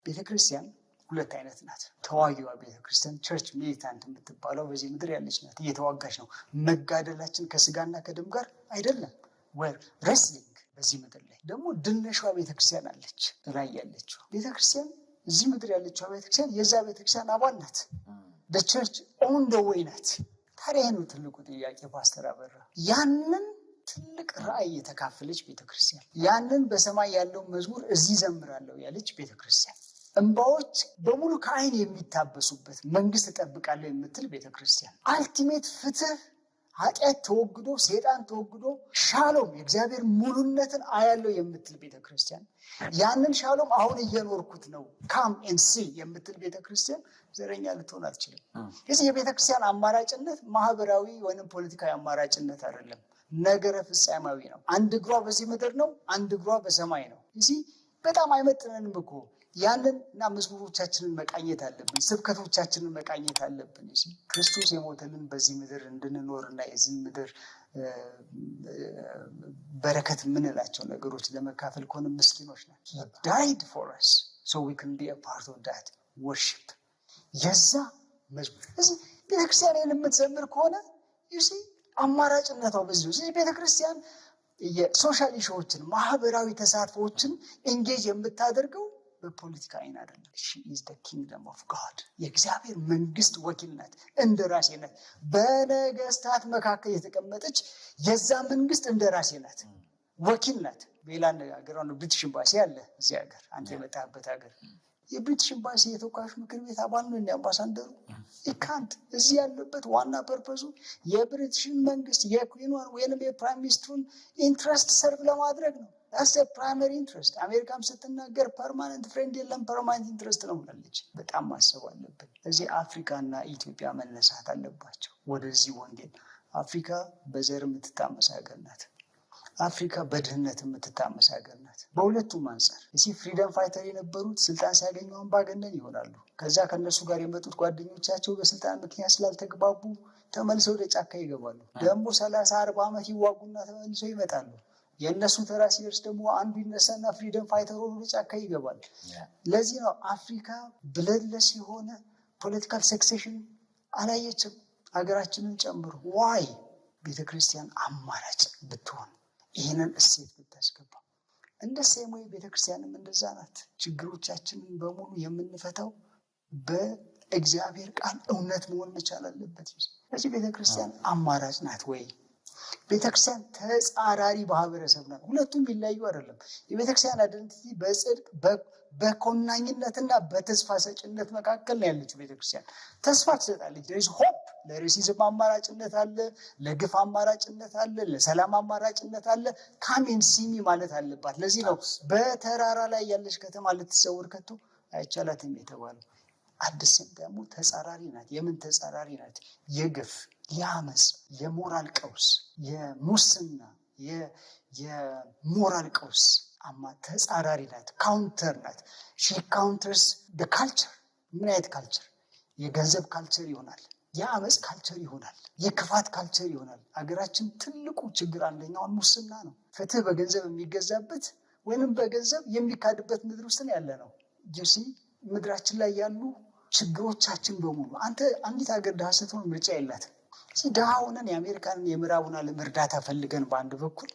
ቤተክርስቲያን ሁለት አይነት ናት። ተዋጊዋ ቤተክርስቲያን ቸርች ሚሊታንት የምትባለው በዚህ ምድር ያለች ናት። እየተዋጋች ነው። መጋደላችን ከስጋና ከደም ጋር አይደለም። ወይ ሬስሊንግ በዚህ ምድር ላይ ደግሞ ድልነሿ ቤተክርስቲያን አለች። ላይ ያለችው ቤተክርስቲያን እዚህ ምድር ያለችው ቤተክርስቲያን የዛ ቤተክርስቲያን አባል ናት። በቸርች ኦን ደ ዌይ ናት። ታዲያ ነው ትልቁ ጥያቄ ፓስተር አበራ። ያንን ትልቅ ራእይ የተካፈለች ቤተክርስቲያን፣ ያንን በሰማይ ያለው መዝሙር እዚህ ዘምራለሁ ያለች ቤተክርስቲያን፣ እንባዎች በሙሉ ከአይን የሚታበሱበት መንግስት እጠብቃለሁ የምትል ቤተክርስቲያን፣ አልቲሜት ፍትህ፣ ኃጢአት ተወግዶ ሰይጣን ተወግዶ ሻሎም የእግዚአብሔር ሙሉነትን አያለው የምትል ቤተክርስቲያን፣ ያንን ሻሎም አሁን እየኖርኩት ነው ካም ኤንድ ሲ የምትል ቤተክርስቲያን ዘረኛ ልትሆን አትችልም። ስለዚህ የቤተክርስቲያን አማራጭነት ማህበራዊ ወይም ፖለቲካዊ አማራጭነት አይደለም፣ ነገረ ፍጻሜያዊ ነው። አንድ እግሯ በዚህ ምድር ነው፣ አንድ እግሯ በሰማይ ነው። እዚህ በጣም አይመጥነንም እኮ ያንን እና መዝሙሮቻችንን መቃኘት አለብን፣ ስብከቶቻችንን መቃኘት አለብን። ክርስቶስ የሞተልን በዚህ ምድር እንድንኖርና የዚህ ምድር በረከት የምንላቸው ነገሮች ለመካፈል ከሆነ ምስኪኖች ናቸው። He died for us so we can be a part of that worship። የዛ መዝሙር እዚህ ቤተክርስቲያን የምትዘምር ከሆነ አማራጭነቷ በዚህ ነው። ስለዚህ ቤተክርስቲያን የሶሻል ኢሹዎችን ማህበራዊ ተሳትፎዎችን ኤንጌጅ የምታደርገው በፖለቲካ አይን አይደለም። she is the kingdom of God የእግዚአብሔር መንግስት ወኪል ናት፣ እንደራሴ ናት። በነገስታት መካከል የተቀመጠች የዛ መንግስት እንደራሴ ናት፣ ወኪል ናት። በሌላ አነጋገር ነው ብሪቲሽ ኤምባሲ አለ እዚህ ሀገር፣ አንተ የመጣህበት ሀገር የብሪቲሽ ኤምባሲ የተወካዮች ምክር ቤት አባል ነው እንደ አምባሳደሩ ይካንት እዚህ ያለበት ዋና ፐርፐዙ የብሪቲሽን መንግስት የኩዊኗን ወይንም የፕራይም ሚኒስትሩን ኢንትረስት ሰርቭ ለማድረግ ነው። that's a primary interest። አሜሪካም ስትናገር ፐርማነንት ፍሬንድ የለም ፐርማነንት ኢንትረስት ነው ብላለች። በጣም ማሰብ አለብን። እዚህ አፍሪካና ኢትዮጵያ መነሳት አለባቸው ወደዚህ ወንጌል። አፍሪካ በዘር የምትታመስ ሀገር ናት። አፍሪካ በድህነት የምትታመስ ሀገር ናት። በሁለቱም አንጻር እዚህ ፍሪደም ፋይተር የነበሩት ስልጣን ሲያገኙ አምባገነን ይሆናሉ። ከዛ ከነሱ ጋር የመጡት ጓደኞቻቸው በስልጣን ምክንያት ስላልተግባቡ ተመልሰው ወደ ጫካ ይገባሉ። ደግሞ 30-40 ዓመት ይዋጉና ተመልሰው ይመጣሉ። የእነሱ ተራ ሲደርስ ደግሞ አንዱ ይነሳና ፍሪደም ፋይተር ወደ ጫካ ይገባል። ለዚህ ነው አፍሪካ ብለድለስ የሆነ ፖለቲካል ሰክሴሽን አላየችም፣ ሀገራችንን ጨምሮ። ዋይ ቤተክርስቲያን አማራጭ ብትሆን ይህንን እሴት ብታስገባ። እንደ ሴሞይ ቤተክርስቲያንም እንደዛ ናት። ችግሮቻችንን በሙሉ የምንፈታው በእግዚአብሔር ቃል እውነት መሆን መቻል አለበት። ስለዚህ ቤተክርስቲያን አማራጭ ናት ወይ? ቤተክርስቲያን ተጻራሪ ማህበረሰብ ናት። ሁለቱም ቢለያዩ አይደለም። የቤተክርስቲያን አይደንቲቲ በጽድቅ በኮናኝነትና በተስፋ ሰጭነት መካከል ነው ያለችው። ቤተክርስቲያን ተስፋ ትሰጣለች። there is hope። ለሬሲዝም አማራጭነት አለ፣ ለግፍ አማራጭነት አለ፣ ለሰላም አማራጭነት አለ። ካሜን ሲሚ ማለት አለባት። ለዚህ ነው በተራራ ላይ ያለች ከተማ ልትሰውር ከቶ አይቻላትም የተባለው። አዲስም ደግሞ ተጻራሪ ናት። የምን ተጻራሪ ናት? የግፍ፣ የአመፅ፣ የሞራል ቀውስ፣ የሙስና፣ የሞራል ቀውስ ተጻራሪ ናት። ካውንተር ናት። ሺ ካውንተርስ ደ ካልቸር። ምን አይነት ካልቸር? የገንዘብ ካልቸር ይሆናል፣ የአመፅ ካልቸር ይሆናል፣ የክፋት ካልቸር ይሆናል። አገራችን ትልቁ ችግር አንደኛውን ሙስና ነው። ፍትህ በገንዘብ የሚገዛበት ወይንም በገንዘብ የሚካድበት ምድር ውስጥ ነው ያለ ነው። ዩሲ ምድራችን ላይ ያሉ ችግሮቻችን በሙሉ አንተ አንዲት ሀገር ድሃ ስትሆን ምርጫ የላትም። ድሃ ሆነን የአሜሪካንን የምዕራቡን ዓለም እርዳታ ፈልገን በአንድ በኩል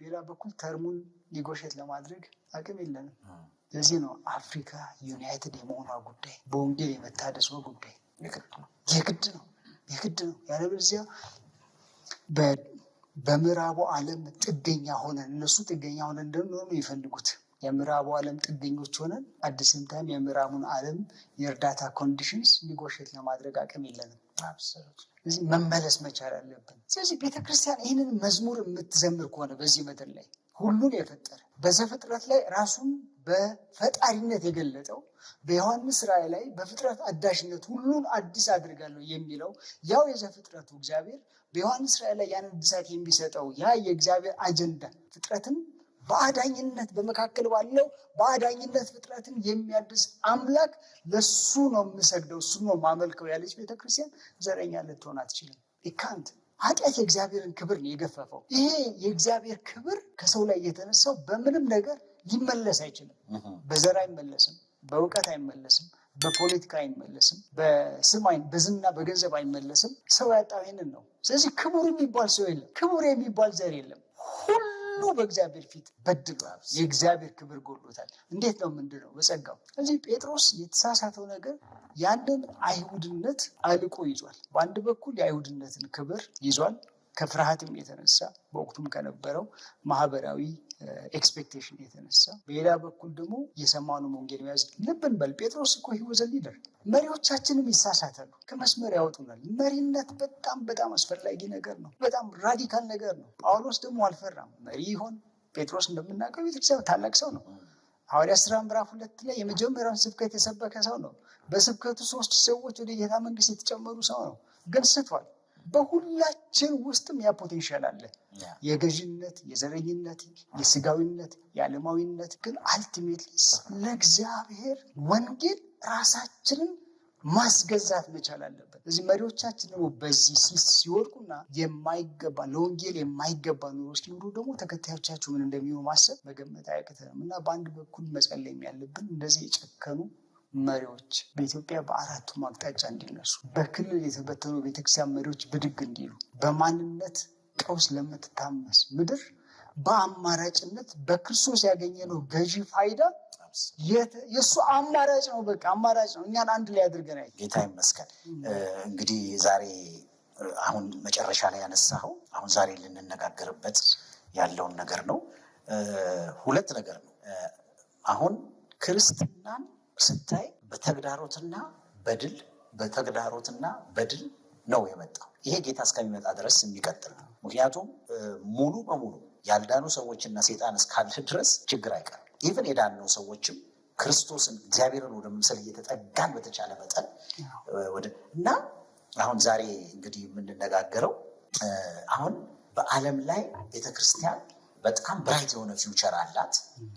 ሌላ በኩል ተርሙን ኒጎሼት ለማድረግ አቅም የለንም። ለዚህ ነው አፍሪካ ዩናይትድ የመሆኗ ጉዳይ፣ በወንጌል የመታደሷ ጉዳይ የግድ ነው። ያለበለዚያ በምዕራቡ ዓለም ጥገኛ ሆነን እነሱ ጥገኛ ሆነን እንደሆነ ይፈልጉት። የምዕራቡ ዓለም ጥገኞች ሆነን አዲስም ታይም የምዕራቡን ዓለም የእርዳታ ኮንዲሽንስ ኒጎሼት ለማድረግ አቅም የለንም። ስለዚህ መመለስ መቻል አለብን። ስለዚህ ቤተክርስቲያን ይህንን መዝሙር የምትዘምር ከሆነ በዚህ ምድር ላይ ሁሉን የፈጠረ በዘፍጥረት ላይ ራሱን በፈጣሪነት የገለጠው በዮሐንስ ራእይ ላይ በፍጥረት አዳሽነት ሁሉን አዲስ አድርጋለሁ የሚለው ያው የዘፍጥረቱ እግዚአብሔር በዮሐንስ ራእይ ላይ ያን እድሳት የሚሰጠው ያ የእግዚአብሔር አጀንዳ ፍጥረትን በአዳኝነት በመካከል ባለው በአዳኝነት ፍጥረትን የሚያድስ አምላክ ለሱ ነው የምሰግደው፣ እሱ ነው ማመልከው ያለች ቤተክርስቲያን ዘረኛ ልትሆን አትችልም። ይካንት ኃጢአት የእግዚአብሔርን ክብር ነው የገፈፈው። ይሄ የእግዚአብሔር ክብር ከሰው ላይ የተነሳው በምንም ነገር ሊመለስ አይችልም። በዘር አይመለስም፣ በእውቀት አይመለስም፣ በፖለቲካ አይመለስም፣ በዝና በገንዘብ አይመለስም። ሰው ያጣው ይህንን ነው። ስለዚህ ክቡር የሚባል ሰው የለም፣ ክቡር የሚባል ዘር የለም። ሁሉ በእግዚአብሔር ፊት በድሏል፣ የእግዚአብሔር ክብር ጎሎታል። እንዴት ነው? ምንድን ነው? በጸጋው። ስለዚህ ጴጥሮስ የተሳሳተው ነገር ያንን አይሁድነት አልቆ ይዟል። በአንድ በኩል የአይሁድነትን ክብር ይዟል፣ ከፍርሃትም የተነሳ በወቅቱም ከነበረው ማህበራዊ ኤክስፔክቴሽን የተነሳ። በሌላ በኩል ደግሞ የሰማነው ወንጌል መያዝ ልብን በል። ጴጥሮስ እኮ ህይወት ሊደር። መሪዎቻችንም ይሳሳታሉ፣ ከመስመር ያወጡናል። መሪነት በጣም በጣም አስፈላጊ ነገር ነው፣ በጣም ራዲካል ነገር ነው። ጳውሎስ ደግሞ አልፈራም። መሪ ይሆን ጴጥሮስ እንደምናውቀው ቤተክርስቲያን ታላቅ ሰው ነው። ሐዋርያት ሥራ ምዕራፍ 2 ላይ የመጀመሪያውን ስብከት የሰበከ ሰው ነው። በስብከቱ 3 ሰዎች ወደ ጌታ መንግስት የተጨመሩ ሰው ነው። ግን ስቷል። በሁላችን ውስጥም ያ ፖቴንሻል አለ። የገዥነት፣ የዘረኝነት፣ የስጋዊነት፣ የዓለማዊነት። ግን አልቲሜትሊ ለእግዚአብሔር ወንጌል ራሳችንን ማስገዛት መቻል አለበት። እዚህ መሪዎቻችን ደግሞ በዚህ ሲወድቁና የማይገባ ለወንጌል የማይገባ ኑሮ ሲኖሩ ደግሞ ተከታዮቻቸው ምን እንደሚሆኑ ማሰብ መገመት አያቅተንም። እና በአንድ በኩል መጸለይ ያለብን እንደዚህ የጨከኑ መሪዎች በኢትዮጵያ በአራቱም አቅጣጫ እንዲነሱ፣ በክልል የተበተኑ ቤተክርስቲያን መሪዎች ብድግ እንዲሉ፣ በማንነት ቀውስ ለምትታመስ ምድር በአማራጭነት በክርስቶስ ያገኘነው ገዢ ፋይዳ የእሱ አማራጭ ነው። በቃ አማራጭ ነው። እኛን አንድ ላይ አድርገን ጌታ ይመስገን። እንግዲህ ዛሬ አሁን መጨረሻ ላይ ያነሳኸው አሁን ዛሬ ልንነጋገርበት ያለውን ነገር ነው። ሁለት ነገር ነው። አሁን ክርስትናን ስታይ በተግዳሮትና በድል ነው የመጣው። ይሄ ጌታ እስከሚመጣ ድረስ የሚቀጥል ነው። ምክንያቱም ሙሉ በሙሉ ያልዳኑ ሰዎችና ሴጣን እስካለ ድረስ ችግር አይቀርም። ኢቨን የዳነው ሰዎችም ክርስቶስን እግዚአብሔርን ወደ መምሰል እየተጠጋን በተቻለ መጠን እና አሁን ዛሬ እንግዲህ የምንነጋገረው አሁን በዓለም ላይ ቤተክርስቲያን በጣም ብራይት የሆነ ፊውቸር አላት።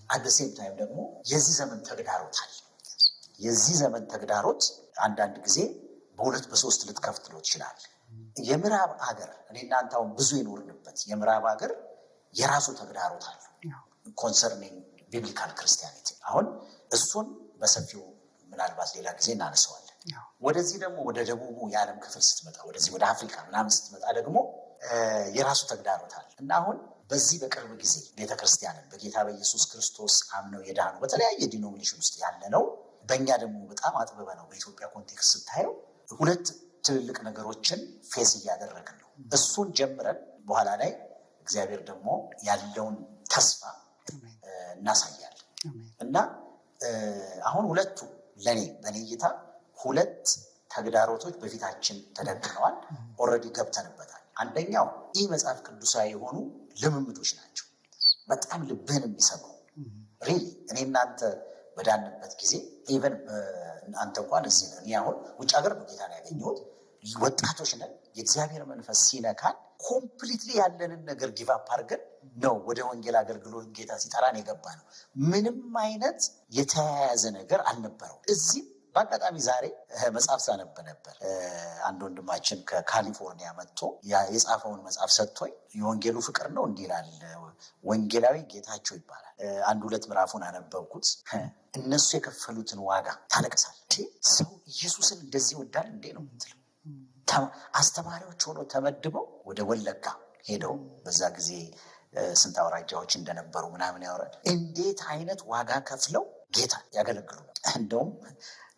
አት ሴም ታይም ደግሞ የዚህ ዘመን ተግዳሮት አለ። የዚህ ዘመን ተግዳሮት አንዳንድ ጊዜ በሁለት በሶስት ልትከፍትሎ ይችላል። የምዕራብ ሀገር እኔ እናንተ አሁን ብዙ የኖርንበት የምዕራብ ሀገር የራሱ ተግዳሮት አለ ኮንሰርኒንግ ቢብሊካል ክርስቲያኒቲ። አሁን እሱን በሰፊው ምናልባት ሌላ ጊዜ እናነሳዋለን። ወደዚህ ደግሞ ወደ ደቡቡ የዓለም ክፍል ስትመጣ፣ ወደዚህ ወደ አፍሪካ ምናምን ስትመጣ ደግሞ የራሱ ተግዳሮት አለ እና አሁን በዚህ በቅርብ ጊዜ ቤተክርስቲያንን በጌታ በኢየሱስ ክርስቶስ አምነው የዳኑ በተለያየ ዲኖሚኔሽን ውስጥ ያለ ነው። በእኛ ደግሞ በጣም አጥብበ ነው በኢትዮጵያ ኮንቴክስት ስታየው ሁለት ትልልቅ ነገሮችን ፌስ እያደረግን ነው። እሱን ጀምረን በኋላ ላይ እግዚአብሔር ደግሞ ያለውን ተስፋ እናሳያለን እና አሁን ሁለቱ በእኔ እይታ ሁለት ተግዳሮቶች በፊታችን ተደቅነዋል። ኦልሬዲ ገብተንበታል። አንደኛው ይህ መጽሐፍ ቅዱሳዊ የሆኑ ልምምዶች ናቸው። በጣም ልብህን የሚሰብሩ ሪሊ እኔ እናንተ በዳንበት ጊዜ ኢቨን አንተ እንኳን እዚህ ነው። እኔ አሁን ውጭ ሀገር በጌታ ነው ያገኘሁት። ወጣቶች ነን። የእግዚአብሔር መንፈስ ሲነካን ኮምፕሊትሊ ያለንን ነገር ጊቫፕ አድርገን ነው ወደ ወንጌል አገልግሎት ጌታ ሲጠራን የገባ ነው። ምንም አይነት የተያያዘ ነገር አልነበረው። እዚህም በአጋጣሚ ዛሬ መጽሐፍ ሳነብ ነበር። አንድ ወንድማችን ከካሊፎርኒያ መጥቶ የጻፈውን መጽሐፍ ሰጥቶኝ የወንጌሉ ፍቅር ነው እንዲህ ይላል። ወንጌላዊ ጌታቸው ይባላል። 1-2 ምዕራፉን አነበብኩት። እነሱ የከፈሉትን ዋጋ ታለቅሳል። ሰው ኢየሱስን እንደዚህ ወዳል እንዴ ነው የምትለው። አስተማሪዎች ሆኖ ተመድበው ወደ ወለጋ ሄደው በዛ ጊዜ ስንት አውራጃዎች እንደነበሩ ምናምን ያወራል። እንዴት አይነት ዋጋ ከፍለው ጌታ ያገለግሉ። እንደውም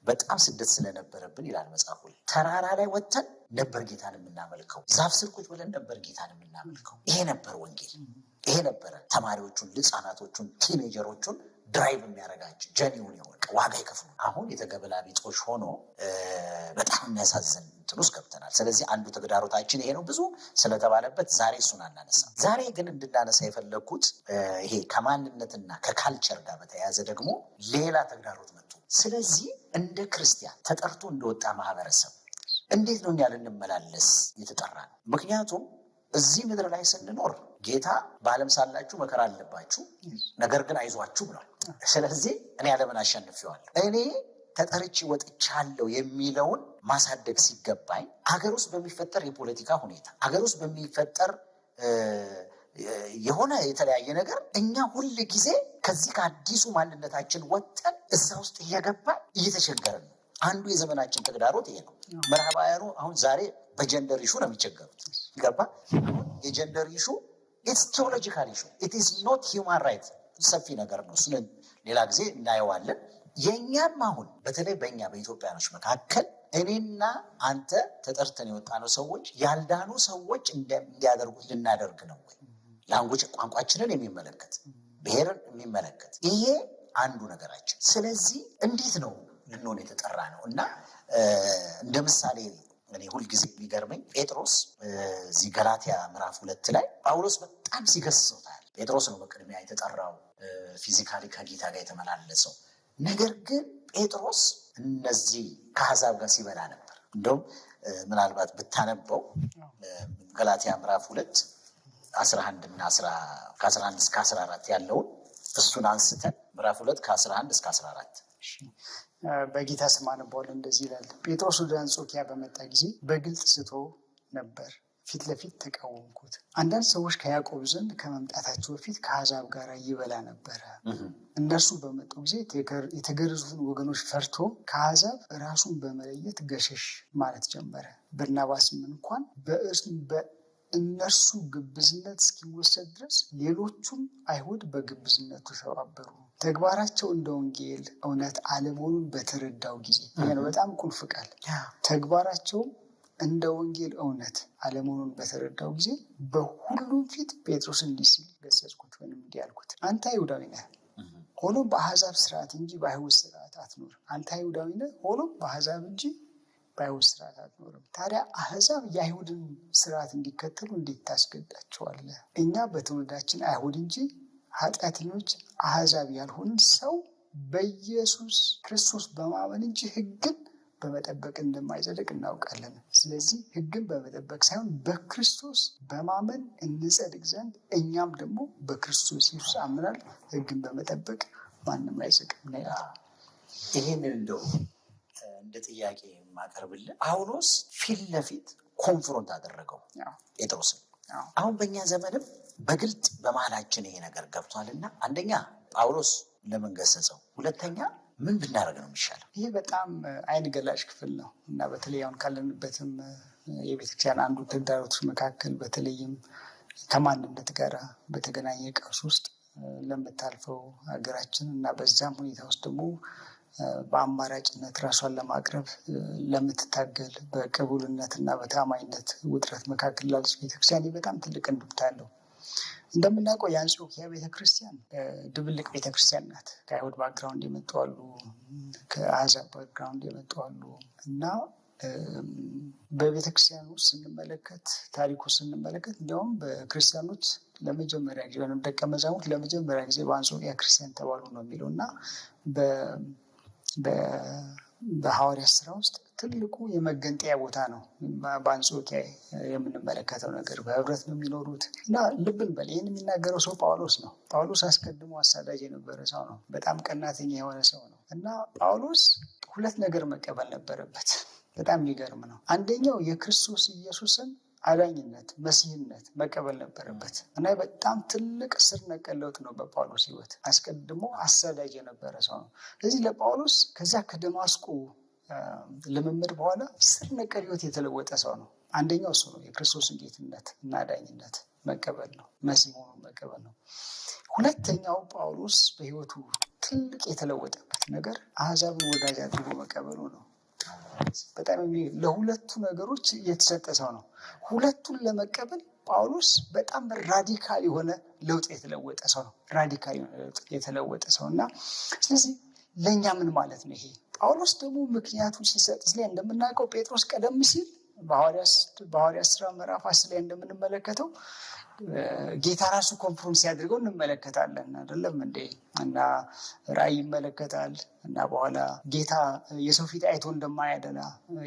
በጣም ስደት ስለነበረብን ይላል መጽሐፉ ላይ ተራራ ላይ ወጥተን ነበር ጌታን የምናመልከው። ዛፍ ስር ቁጭ ብለን ነበር ጌታን የምናመልከው። ይሄ ነበር ወንጌል። ይሄ ነበረ ተማሪዎቹን፣ ህፃናቶቹን፣ ቲኔጀሮቹን ድራይቭ የሚያደርጋቸው ጀኒውን የሆነ ዋጋ ይከፍሉ። አሁን የተገበላቢጦሽ ሆኖ በጣም የሚያሳዝን እንትን ውስጥ ገብተናል። ስለዚህ አንዱ ተግዳሮታችን ይሄ ነው። ብዙ ስለተባለበት ዛሬ እሱን አናነሳም። ዛሬ ግን እንድናነሳ የፈለግኩት ይሄ ከማንነትና ከካልቸር ጋር በተያያዘ ደግሞ ሌላ ተግዳሮት መጥቶ፣ ስለዚህ እንደ ክርስቲያን ተጠርቶ እንደወጣ ማህበረሰብ እንዴት ነው እኛ ልንመላለስ የተጠራ ነው? ምክንያቱም እዚህ ምድር ላይ ስንኖር ጌታ በዓለም ሳላችሁ መከራ አለባችሁ፣ ነገር ግን አይዟችሁ ብሏል። ስለዚህ እኔ ዓለምን አሸንፌዋለሁ፣ እኔ ተጠርቼ ወጥቻለሁ የሚለውን ማሳደግ ሲገባኝ አገር ውስጥ በሚፈጠር የፖለቲካ ሁኔታ፣ አገር ውስጥ በሚፈጠር የሆነ የተለያየ ነገር እኛ ሁል ጊዜ ከዚህ ከአዲሱ ማንነታችን ወጥተን እዛ ውስጥ እየገባን እየተቸገርን ነው። አንዱ የዘመናችን ተግዳሮት ይሄ ነው። ምዕራባውያኑ አሁን ዛሬ በጀንደር ኢሹ ነው የሚቸገሩት። ይገባ የጀንደር ኢሹ ኢትስ ቴዎሎጂካል ኢሹ ኢት ኢዝ ኖት ሂውማን ራይት። ሰፊ ነገር ነው። እሱን ሌላ ጊዜ እናየዋለን። የእኛም አሁን በተለይ በእኛ በኢትዮጵያኖች መካከል እኔና አንተ ተጠርተን የወጣነው ሰዎች ያልዳኑ ሰዎች እንዲያደርጉት ልናደርግ ነው ወይ? ላንጉጅ ቋንቋችንን የሚመለከት ብሔርን የሚመለከት ይሄ አንዱ ነገራችን። ስለዚህ እንዴት ነው ልንሆን የተጠራ ነው? እና እንደ ምሳሌ እኔ ሁልጊዜ የሚገርመኝ ጴጥሮስ እዚህ ገላትያ ምዕራፍ 2 ላይ ጳውሎስ በጣም ሲገስጸውታል። ጴጥሮስ ነው በቅድሚያ የተጠራው ፊዚካሊ ከጌታ ጋር የተመላለሰው። ነገር ግን ጴጥሮስ እነዚህ ከአሕዛብ ጋር ሲበላ ነበር። እንደውም ምናልባት ብታነበው ገላትያ ምዕራፍ 2 11 እና ከ11 እስከ 14 ያለውን እሱን አንስተን ምዕራፍ 2 ከ11 እስከ 14 በጌታ ስም አነባዋለሁ። እንደዚህ ይላል። ጴጥሮስ ወደ አንጾኪያ በመጣ ጊዜ በግልጥ ስቶ ነበር፣ ፊት ለፊት ተቃወምኩት። አንዳንድ ሰዎች ከያዕቆብ ዘንድ ከመምጣታቸው በፊት ከአሕዛብ ጋር ይበላ ነበረ። እነርሱ በመጡ ጊዜ የተገረዙትን ወገኖች ፈርቶ ከአሕዛብ ራሱን በመለየት ገሸሽ ማለት ጀመረ። በርናባስም እንኳን በእነርሱ ግብዝነት እስኪወሰድ ድረስ ሌሎቹም አይሁድ በግብዝነቱ ተባበሩ። ተግባራቸው እንደ ወንጌል እውነት አለመሆኑን በተረዳው ጊዜ፣ በጣም ቁልፍ ቃል፣ ተግባራቸው እንደ ወንጌል እውነት አለመሆኑን በተረዳው ጊዜ በሁሉም ፊት ጴጥሮስ እንዲህ ሲል ገሰጽኩት፣ ወይም እንዲህ አልኩት፣ አንተ አይሁዳዊ ነህ፣ ሆኖም በአሕዛብ ስርዓት እንጂ በአይሁድ ስርዓት አትኖር። አንተ አይሁዳዊ ነህ፣ ሆኖም በአሕዛብ እንጂ በአይሁድ ስርዓት አትኖርም። ታዲያ አሕዛብ የአይሁድን ስርዓት እንዲከተሉ እንዴት ታስገዳቸዋለህ? እኛ በትውልዳችን አይሁድ እንጂ ኃጢአተኞች አሕዛብ ያልሆንን ሰው በኢየሱስ ክርስቶስ በማመን እንጂ ሕግን በመጠበቅ እንደማይጸድቅ እናውቃለን። ስለዚህ ሕግን በመጠበቅ ሳይሆን በክርስቶስ በማመን እንጸድቅ ዘንድ እኛም ደግሞ በክርስቶስ ኢየሱስ አምናል። ሕግን በመጠበቅ ማንም አይጸድቅም። ይህንን እንደው እንደ ጥያቄ የማቀርብልን ጳውሎስ ፊት ለፊት ኮንፍሮንት አደረገው ጴጥሮስን። አሁን በእኛ ዘመንም በግልጥ በመሀላችን ይሄ ነገር ገብቷል እና አንደኛ ጳውሎስ ለምን ገሰጸው? ሁለተኛ ምን ብናደርግ ነው የሚሻለው? ይሄ በጣም አይን ገላጭ ክፍል ነው እና በተለይ አሁን ካለንበትም የቤተክርስቲያን አንዱ ተግዳሮቶች መካከል በተለይም ከማንነት ጋር በተገናኘ ቀውስ ውስጥ ለምታልፈው ሀገራችን እና በዛም ሁኔታ ውስጥ ደግሞ በአማራጭነት ራሷን ለማቅረብ ለምትታገል በቅቡልነት እና በታማኝነት ውጥረት መካከል ላለች ቤተክርስቲያን በጣም ትልቅ እንድምታ አለው። እንደምናውቀው የአንጾኪያ ቤተክርስቲያን ድብልቅ ቤተክርስቲያን ናት። ከአይሁድ ባክግራውንድ የመጡ አሉ፣ ከአሕዛብ ባክግራውንድ የመጡ አሉ እና በቤተክርስቲያን ውስጥ ስንመለከት ታሪኩ ስንመለከት እንዲያውም በክርስቲያኖች ለመጀመሪያ ጊዜ ወይም ደቀ መዛሙርት ለመጀመሪያ ጊዜ በአንጾኪያ ክርስቲያን ተባሉ ነው የሚለው እና በሐዋርያት ስራ ውስጥ ትልቁ የመገንጠያ ቦታ ነው። በአንጾኪያ የምንመለከተው ነገር በህብረት ነው የሚኖሩት እና ልብን በል ይህን የሚናገረው ሰው ጳውሎስ ነው። ጳውሎስ አስቀድሞ አሳዳጅ የነበረ ሰው ነው። በጣም ቀናተኛ የሆነ ሰው ነው እና ጳውሎስ ሁለት ነገር መቀበል ነበረበት። በጣም የሚገርም ነው። አንደኛው የክርስቶስ ኢየሱስን አዳኝነት መሲህነት መቀበል ነበረበት እና በጣም ትልቅ ስር ነቀል ለውጥ ነው በጳውሎስ ህይወት። አስቀድሞ አሳዳጅ የነበረ ሰው ነው። ስለዚህ ለጳውሎስ ከዚያ ከደማስቆ ልምምድ በኋላ ስር ነቀል ህይወት የተለወጠ ሰው ነው። አንደኛው እሱ ነው፣ የክርስቶስን ጌትነት እና አዳኝነት መቀበል ነው፣ መሲህ መሆኑን መቀበል ነው። ሁለተኛው ጳውሎስ በህይወቱ ትልቅ የተለወጠበት ነገር አሕዛብን ወዳጅ አድርጎ መቀበሉ ነው። በጣም ለሁለቱ ነገሮች የተሰጠ ሰው ነው። ሁለቱን ለመቀበል ጳውሎስ በጣም ራዲካል የሆነ ለውጥ የተለወጠ ሰው ነው። ራዲካል የሆነ ለውጥ የተለወጠ ሰው እና ስለዚህ ለእኛ ምን ማለት ነው ይሄ? ጳውሎስ ደግሞ ምክንያቱን ሲሰጥ ስለ እንደምናውቀው ጴጥሮስ ቀደም ሲል በሐዋርያት ስራ ምዕራፍ 10 ላይ እንደምንመለከተው ጌታ ራሱ ኮንፍሮንስ ሲያደርገው እንመለከታለን አይደለም እንዴ? እና ራእይ ይመለከታል እና በኋላ ጌታ የሰው ፊት አይቶ እንደማያደላ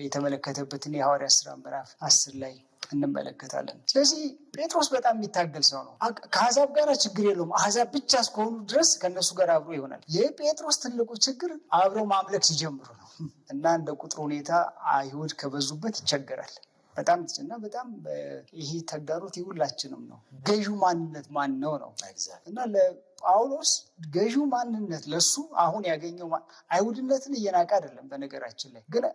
የተመለከተበትን የሐዋርያት ስራ ምዕራፍ 10 ላይ እንመለከታለን። ስለዚህ ጴጥሮስ በጣም የሚታገል ሰው ነው። ከአሕዛብ ጋር ችግር የለውም። አሕዛብ ብቻ እስከሆኑ ድረስ ከእነሱ ጋር አብሮ ይሆናል። የጴጥሮስ ትልቁ ችግር አብረው ማምለክ ሲጀምሩ ነው እና እንደ ቁጥር ሁኔታ አይሁድ ከበዙበት ይቸገራል በጣም እና በጣም ይሄ ተግዳሮት የሁላችንም ነው። ገዢው ማንነት ማን ነው ነው እና ለጳውሎስ ገዢው ማንነት ለሱ አሁን ያገኘው አይሁድነትን እየናቀ አይደለም። በነገራችን ላይ ግን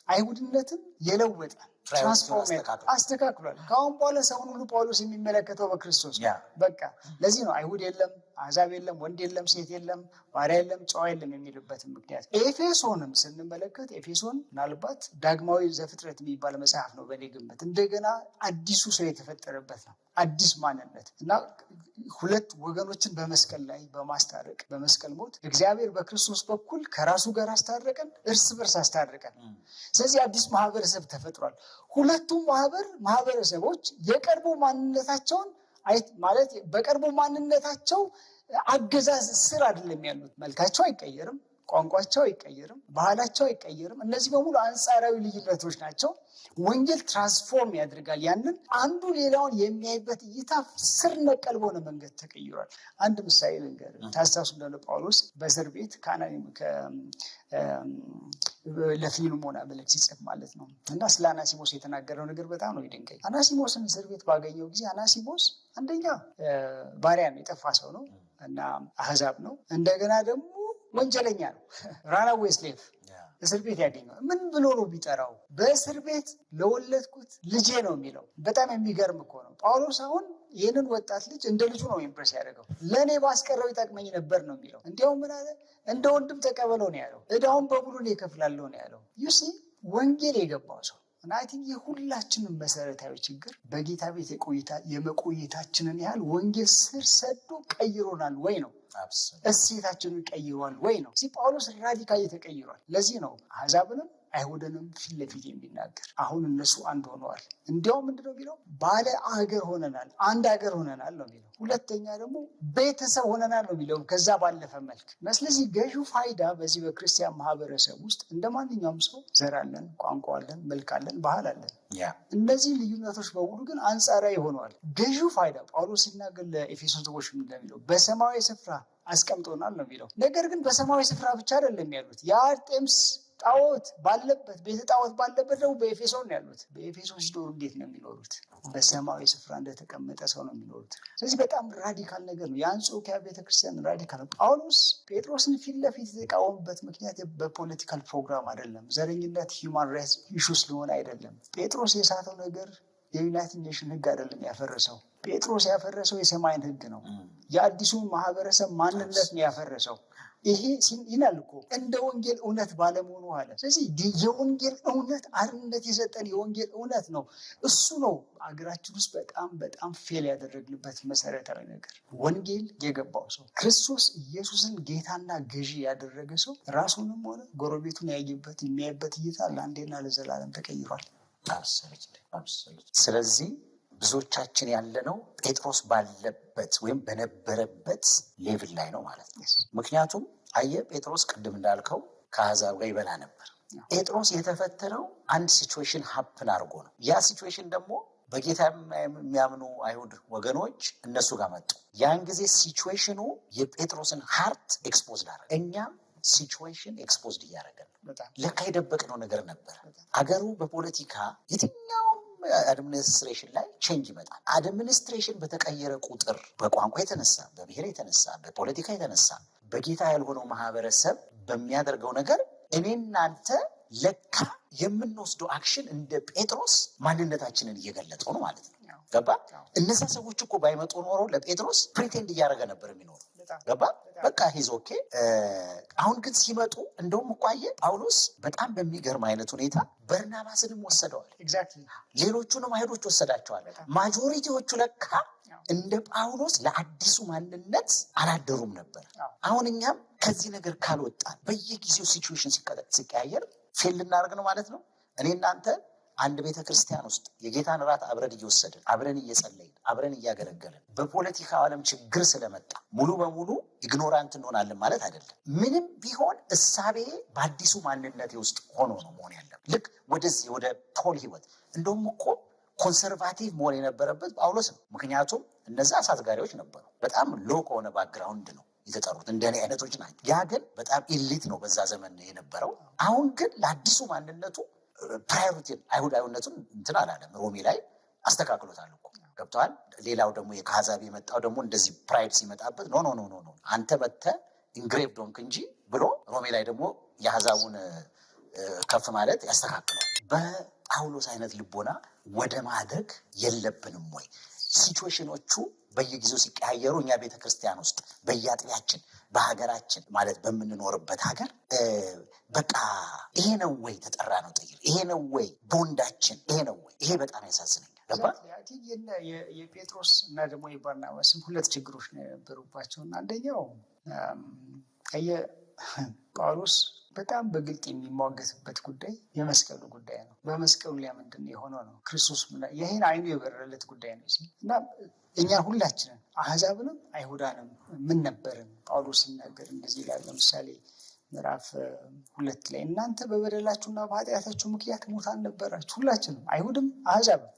አይሁድነትን የለወጠ ትራንስፎርም አስተካክሏል። ከአሁን በኋላ ሰውን ሁሉ ጳውሎስ የሚመለከተው በክርስቶስ በቃ ለዚህ ነው አይሁድ የለም፣ አሕዛብ የለም፣ ወንድ የለም፣ ሴት የለም፣ ባሪያ የለም፣ ጨዋ የለም የሚልበትን ምክንያት። ኤፌሶንም ስንመለከት ኤፌሶን ምናልባት ዳግማዊ ዘፍጥረት የሚባል መጽሐፍ ነው በእኔ ግምት። እንደገና አዲሱ ሰው የተፈጠረበት ነው፣ አዲስ ማንነት እና ሁለት ወገኖችን በመስቀል ላይ በማስታረቅ በመስቀል ሞት እግዚአብሔር በክርስቶስ በኩል ከራሱ ጋር አስታረቀን፣ እርስ በርስ አስታረቀን። ስለዚህ አዲስ ማህበረሰብ ተፈጥሯል። ሁለቱም ማህበረሰቦች የቀድሞ ማንነታቸውን ማለት በቀድሞ ማንነታቸው አገዛዝ ስር አይደለም ያሉት። መልካቸው አይቀየርም፣ ቋንቋቸው አይቀየርም፣ ባህላቸው አይቀየርም። እነዚህ በሙሉ አንጻራዊ ልዩነቶች ናቸው። ወንጌል ትራንስፎርም ያደርጋል። ያንን አንዱ ሌላውን የሚያይበት እይታ ስር ነቀል በሆነ መንገድ ተቀይሯል። አንድ ምሳሌ ልንገር። ታስታውሱ እንደሆነ ጳውሎስ በእስር ቤት ለፊልሞና መልእክት ሲጽፍ ማለት ነው እና ስለ አናሲሞስ የተናገረው ነገር በጣም ነው ይደንቀኝ። አናሲሞስን እስር ቤት ባገኘው ጊዜ አናሲሞስ አንደኛ ባሪያ ነው፣ የጠፋ ሰው ነው እና አሕዛብ ነው። እንደገና ደግሞ ወንጀለኛ ነው፣ ራናዌ ስሌቭ እስር ቤት ያገኘው። ምን ብሎ ነው ቢጠራው? በእስር ቤት ለወለድኩት ልጄ ነው የሚለው። በጣም የሚገርም እኮ ነው። ጳውሎስ አሁን ይህንን ወጣት ልጅ እንደ ልጁ ነው ኢምፕረስ ያደረገው። ለእኔ ባስቀረው ይጠቅመኝ ነበር ነው የሚለው። እንዲያውም ምን አለ? እንደ ወንድም ተቀበለው ነው ያለው። ዕዳውን በሙሉ እኔ እከፍላለሁ ነው ያለው። ዩሲ ወንጌል የገባው ሰው እና አይ ቲንክ የሁላችንም መሰረታዊ ችግር በጌታ ቤት የመቆየታችንን ያህል ወንጌል ስር ሰዶ ቀይሮናል ወይ ነው። እሴታችንን ቀይሯል ወይ ነው። ጳውሎስ ራዲካሊ ተቀይሯል። ለዚህ ነው አሕዛብንም አይሁድንም ፊት ለፊት የሚናገር። አሁን እነሱ አንድ ሆነዋል። እንዲያውም ምንድነው የሚለው? ባለ አገር ሆነናል፣ አንድ አገር ሆነናል ነው የሚለው። ሁለተኛ ደግሞ ቤተሰብ ሆነናል ነው የሚለው ከዛ ባለፈ መልክ። ስለዚህ ገዢው ፋይዳ በዚህ በክርስቲያን ማህበረሰብ ውስጥ እንደ ማንኛውም ሰው ዘር አለን፣ ቋንቋ አለን፣ መልክ አለን፣ ባህል አለን። እነዚህ ልዩነቶች በሙሉ ግን አንጻራዊ ሆነዋል። ገዢው ፋይዳ ጳውሎስ ሲናገር ለኤፌሶን ሰዎች እንደሚለው በሰማያዊ ስፍራ አስቀምጦናል ነው የሚለው። ነገር ግን በሰማያዊ ስፍራ ብቻ አይደለም ያሉት። የአርጤምስ ጣዖት ባለበት ቤተ ጣዖት ባለበት ደግሞ በኤፌሶን ነው ያሉት። በኤፌሶን ሲኖሩ እንዴት ነው የሚኖሩት? በሰማያዊ ስፍራ እንደተቀመጠ ሰው ነው የሚኖሩት። ስለዚህ በጣም ራዲካል ነገር ነው። የአንጾኪያ ቤተክርስቲያን ራዲካል ነው። ጳውሎስ ጴጥሮስን ፊት ለፊት የተቃወሙበት ምክንያት በፖለቲካል ፕሮግራም አይደለም፣ ዘረኝነት ሂውማን ራይትስ ኢሹ ስለሆነ አይደለም። ጴጥሮስ የሳተው ነገር የዩናይትድ ኔሽን ሕግ አይደለም ያፈረሰው። ጴጥሮስ ያፈረሰው የሰማይን ሕግ ነው። የአዲሱን ማህበረሰብ ማንነት ነው ያፈረሰው። ይሄ ይላል እኮ እንደ ወንጌል እውነት ባለመሆኑ አለ። ስለዚህ የወንጌል እውነት አርነት የሰጠን የወንጌል እውነት ነው። እሱ ነው አገራችን ውስጥ በጣም ፌል ያደረግንበት መሰረታዊ ነገር። ወንጌል የገባው ሰው ክርስቶስ ኢየሱስን ጌታና ገዢ ያደረገ ሰው ራሱንም ሆነ ጎረቤቱን የሚያይበት እይታ ለአንዴና ለዘላለም ተቀይሯል። ስለዚህ ብዙዎቻችን ያለነው ጴጥሮስ ባለበት ወይም በነበረበት ሌቭል ላይ ነው ማለት ነው። ምክንያቱም አየህ ጴጥሮስ ቅድም እንዳልከው ከአሕዛብ ጋር ይበላ ነበር። ጴጥሮስ የተፈተነው አንድ ሲቹዌሽን ሀፕን አድርጎ ነው። ያ ሲቹዌሽን ደግሞ በጌታ የሚያምኑ አይሁድ ወገኖች እነሱ ጋር መጡ። ያን ጊዜ ሲቹዌሽኑ የጴጥሮስን ሃርት ኤክስፖዝድ አደረገ። እኛም ሲቹዌሽን ኤክስፖዝድ እያደረገን ነው። ለካ የደበቅነው ነገር ነበር። አገሩ በፖለቲካ የትኛው አድሚኒስትሬሽን ላይ ቼንጅ ይመጣል። አድሚኒስትሬሽን በተቀየረ ቁጥር በቋንቋ የተነሳ በብሔር የተነሳ በፖለቲካ የተነሳ በጌታ ያልሆነው ማህበረሰብ በሚያደርገው ነገር እኔ እናንተ ለካ የምንወስደው አክሽን እንደ ጴጥሮስ ማንነታችንን እየገለጠው ነው ማለት ነው። ገባ? እነዛ ሰዎች እኮ ባይመጡ ኖሮ ለጴጥሮስ ፕሪቴንድ እያደረገ ነበር የሚኖሩ። ገባ? በቃ ሂዝ ኦኬ። አሁን ግን ሲመጡ እንደውም እኮ አየህ ጳውሎስ በጣም በሚገርም አይነት ሁኔታ በርናባስንም ወሰደዋል። ሌሎቹንም አይሁዶች ወሰዳቸዋል። ማጆሪቲዎቹ ለካ እንደ ጳውሎስ ለአዲሱ ማንነት አላደሩም ነበር። አሁን እኛም ከዚህ ነገር ካልወጣን በየጊዜው ሲቹዌሽን ሲቀያየር ፌል ልናደርግ ነው ማለት ነው። እኔ እናንተ አንድ ቤተ ክርስቲያን ውስጥ የጌታን እራት አብረን እየወሰድን አብረን እየጸለይን አብረን እያገለገልን በፖለቲካው ዓለም ችግር ስለመጣ ሙሉ በሙሉ ኢግኖራንት እንሆናለን ማለት አይደለም። ምንም ቢሆን እሳቤ በአዲሱ ማንነቴ ውስጥ ሆኖ ነው መሆን ያለብን። ልክ ወደዚህ ወደ ፖል ህይወት እንደውም እኮ ኮንሰርቫቲቭ መሆን የነበረበት ጳውሎስ ነው። ምክንያቱም እነዛ አሳትጋሪዎች ነበሩ። በጣም ሎ ከሆነ ባክግራውንድ ነው የተጠሩት፣ እንደኔ አይነቶች ናቸው። ያ ግን በጣም ኢሊት ነው በዛ ዘመን የነበረው። አሁን ግን ለአዲሱ ማንነቱ ፕራዮሪቲ አይሁዳዊነቱን እንትን አላለም። ሮሜ ላይ አስተካክሎታል እኮ ገብተዋል። ሌላው ደግሞ ከአሕዛብ የመጣው ደግሞ እንደዚህ ፕራይድ ሲመጣበት ኖ ኖ ኖ ኖ አንተ መጥተህ ኢንግሬቭድ ሆንክ እንጂ ብሎ ሮሜ ላይ ደግሞ የአሕዛቡን ከፍ ማለት ያስተካክለዋል። በጳውሎስ አይነት ልቦና ወደ ማድረግ የለብንም ወይ? ሲቹዌሽኖቹ በየጊዜው ሲቀያየሩ እኛ ቤተክርስቲያን ውስጥ በየአጥቢያችን በሀገራችን ማለት በምንኖርበት ሀገር በቃ ይሄ ነው ወይ ተጠራ ነው ጥይር፣ ይሄ ነው ወይ ቦንዳችን፣ ይሄ ነው ወይ? ይሄ በጣም ያሳዝነኛል። የጴጥሮስ እና ደግሞ የባርናባስም ሁለት ችግሮች ነው የነበሩባቸው እና አንደኛው ጳውሎስ በጣም በግልጥ የሚሟገትበት ጉዳይ የመስቀሉ ጉዳይ ነው። በመስቀሉ ላይ ምንድን ነው የሆነው ነው ክርስቶስ ይህን አይኑ የበረለት ጉዳይ ነው እና እኛ ሁላችንን አሕዛብንም አይሁዳንም ምን ነበርን? ጳውሎስ ሲናገር እንደዚህ ይላል። ለምሳሌ ምዕራፍ 2 ላይ እናንተ በበደላችሁና በኃጢአታችሁ ምክንያት ሙታን ነበራችሁ፣ ሁላችንም አይሁድም አሕዛብም።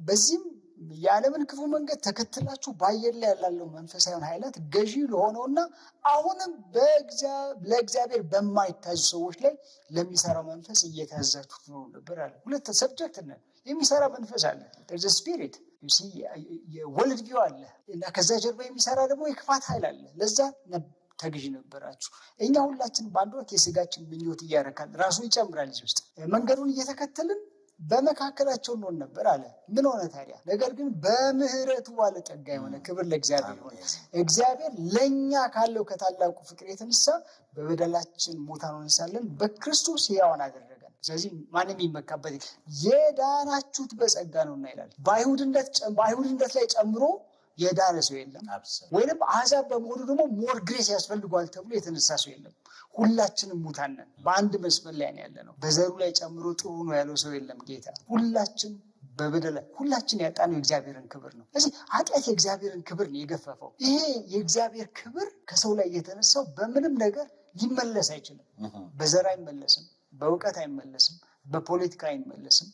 በዚህም የዓለምን ክፉ መንገድ ተከትላችሁ በአየር ላይ ያላለው መንፈሳዊን ኃይላት ገዢ ለሆነውና አሁንም ለእግዚአብሔር በማይታዙ ሰዎች ላይ ለሚሰራው መንፈስ እየታዛችሁ ነው ነበር አለ። ሁለት ሰብጀክት ነን። የሚሰራ መንፈስ አለ፣ ስፒሪት የወልድ ቪው አለ እና ከዛ ጀርባ የሚሰራ ደግሞ የክፋት ኃይል አለ። ለዛ ተገዥ ነበራችሁ። እኛ ሁላችን በአንድ ወቅት የስጋችን ምኞት እያረካል ራሱ ይጨምራል እዚህ ውስጥ መንገዱን እየተከተልን በመካከላቸው እንሆን ነበር አለ። ምን ሆነ ታዲያ? ነገር ግን በምህረቱ ባለጠጋ የሆነ ክብር ለእግዚአብሔር ሆነ። እግዚአብሔር ለእኛ ካለው ከታላቁ ፍቅር የተነሳ በበደላችን ሙታን ሆነን ሳለን በክርስቶስ ሕያዋን አደረገን። ስለዚህ ማንም የሚመካበት የዳናችሁት በጸጋ ነውና ይላል። በአይሁድነት ላይ ጨምሮ የዳነ ሰው የለም። ወይም አሕዛብ በመሆኑ ደግሞ ሞር ግሬስ ያስፈልጓል ተብሎ የተነሳ ሰው የለም። ሁላችንም ሙታን ነን። በአንድ መስመር ላይ ያለ ነው። በዘሩ ላይ ጨምሮ ጥሩ ነው ያለው ሰው የለም ጌታ። ሁላችን በበደል ሁላችን ያጣነው የእግዚአብሔርን ክብር ነው። ስለዚህ ኃጢአት የእግዚአብሔርን ክብር ነው የገፈፈው። ይሄ የእግዚአብሔር ክብር ከሰው ላይ የተነሳው በምንም ነገር ሊመለስ አይችልም። በዘር አይመለስም፣ በእውቀት አይመለስም፣ በፖለቲካ አይመለስም፣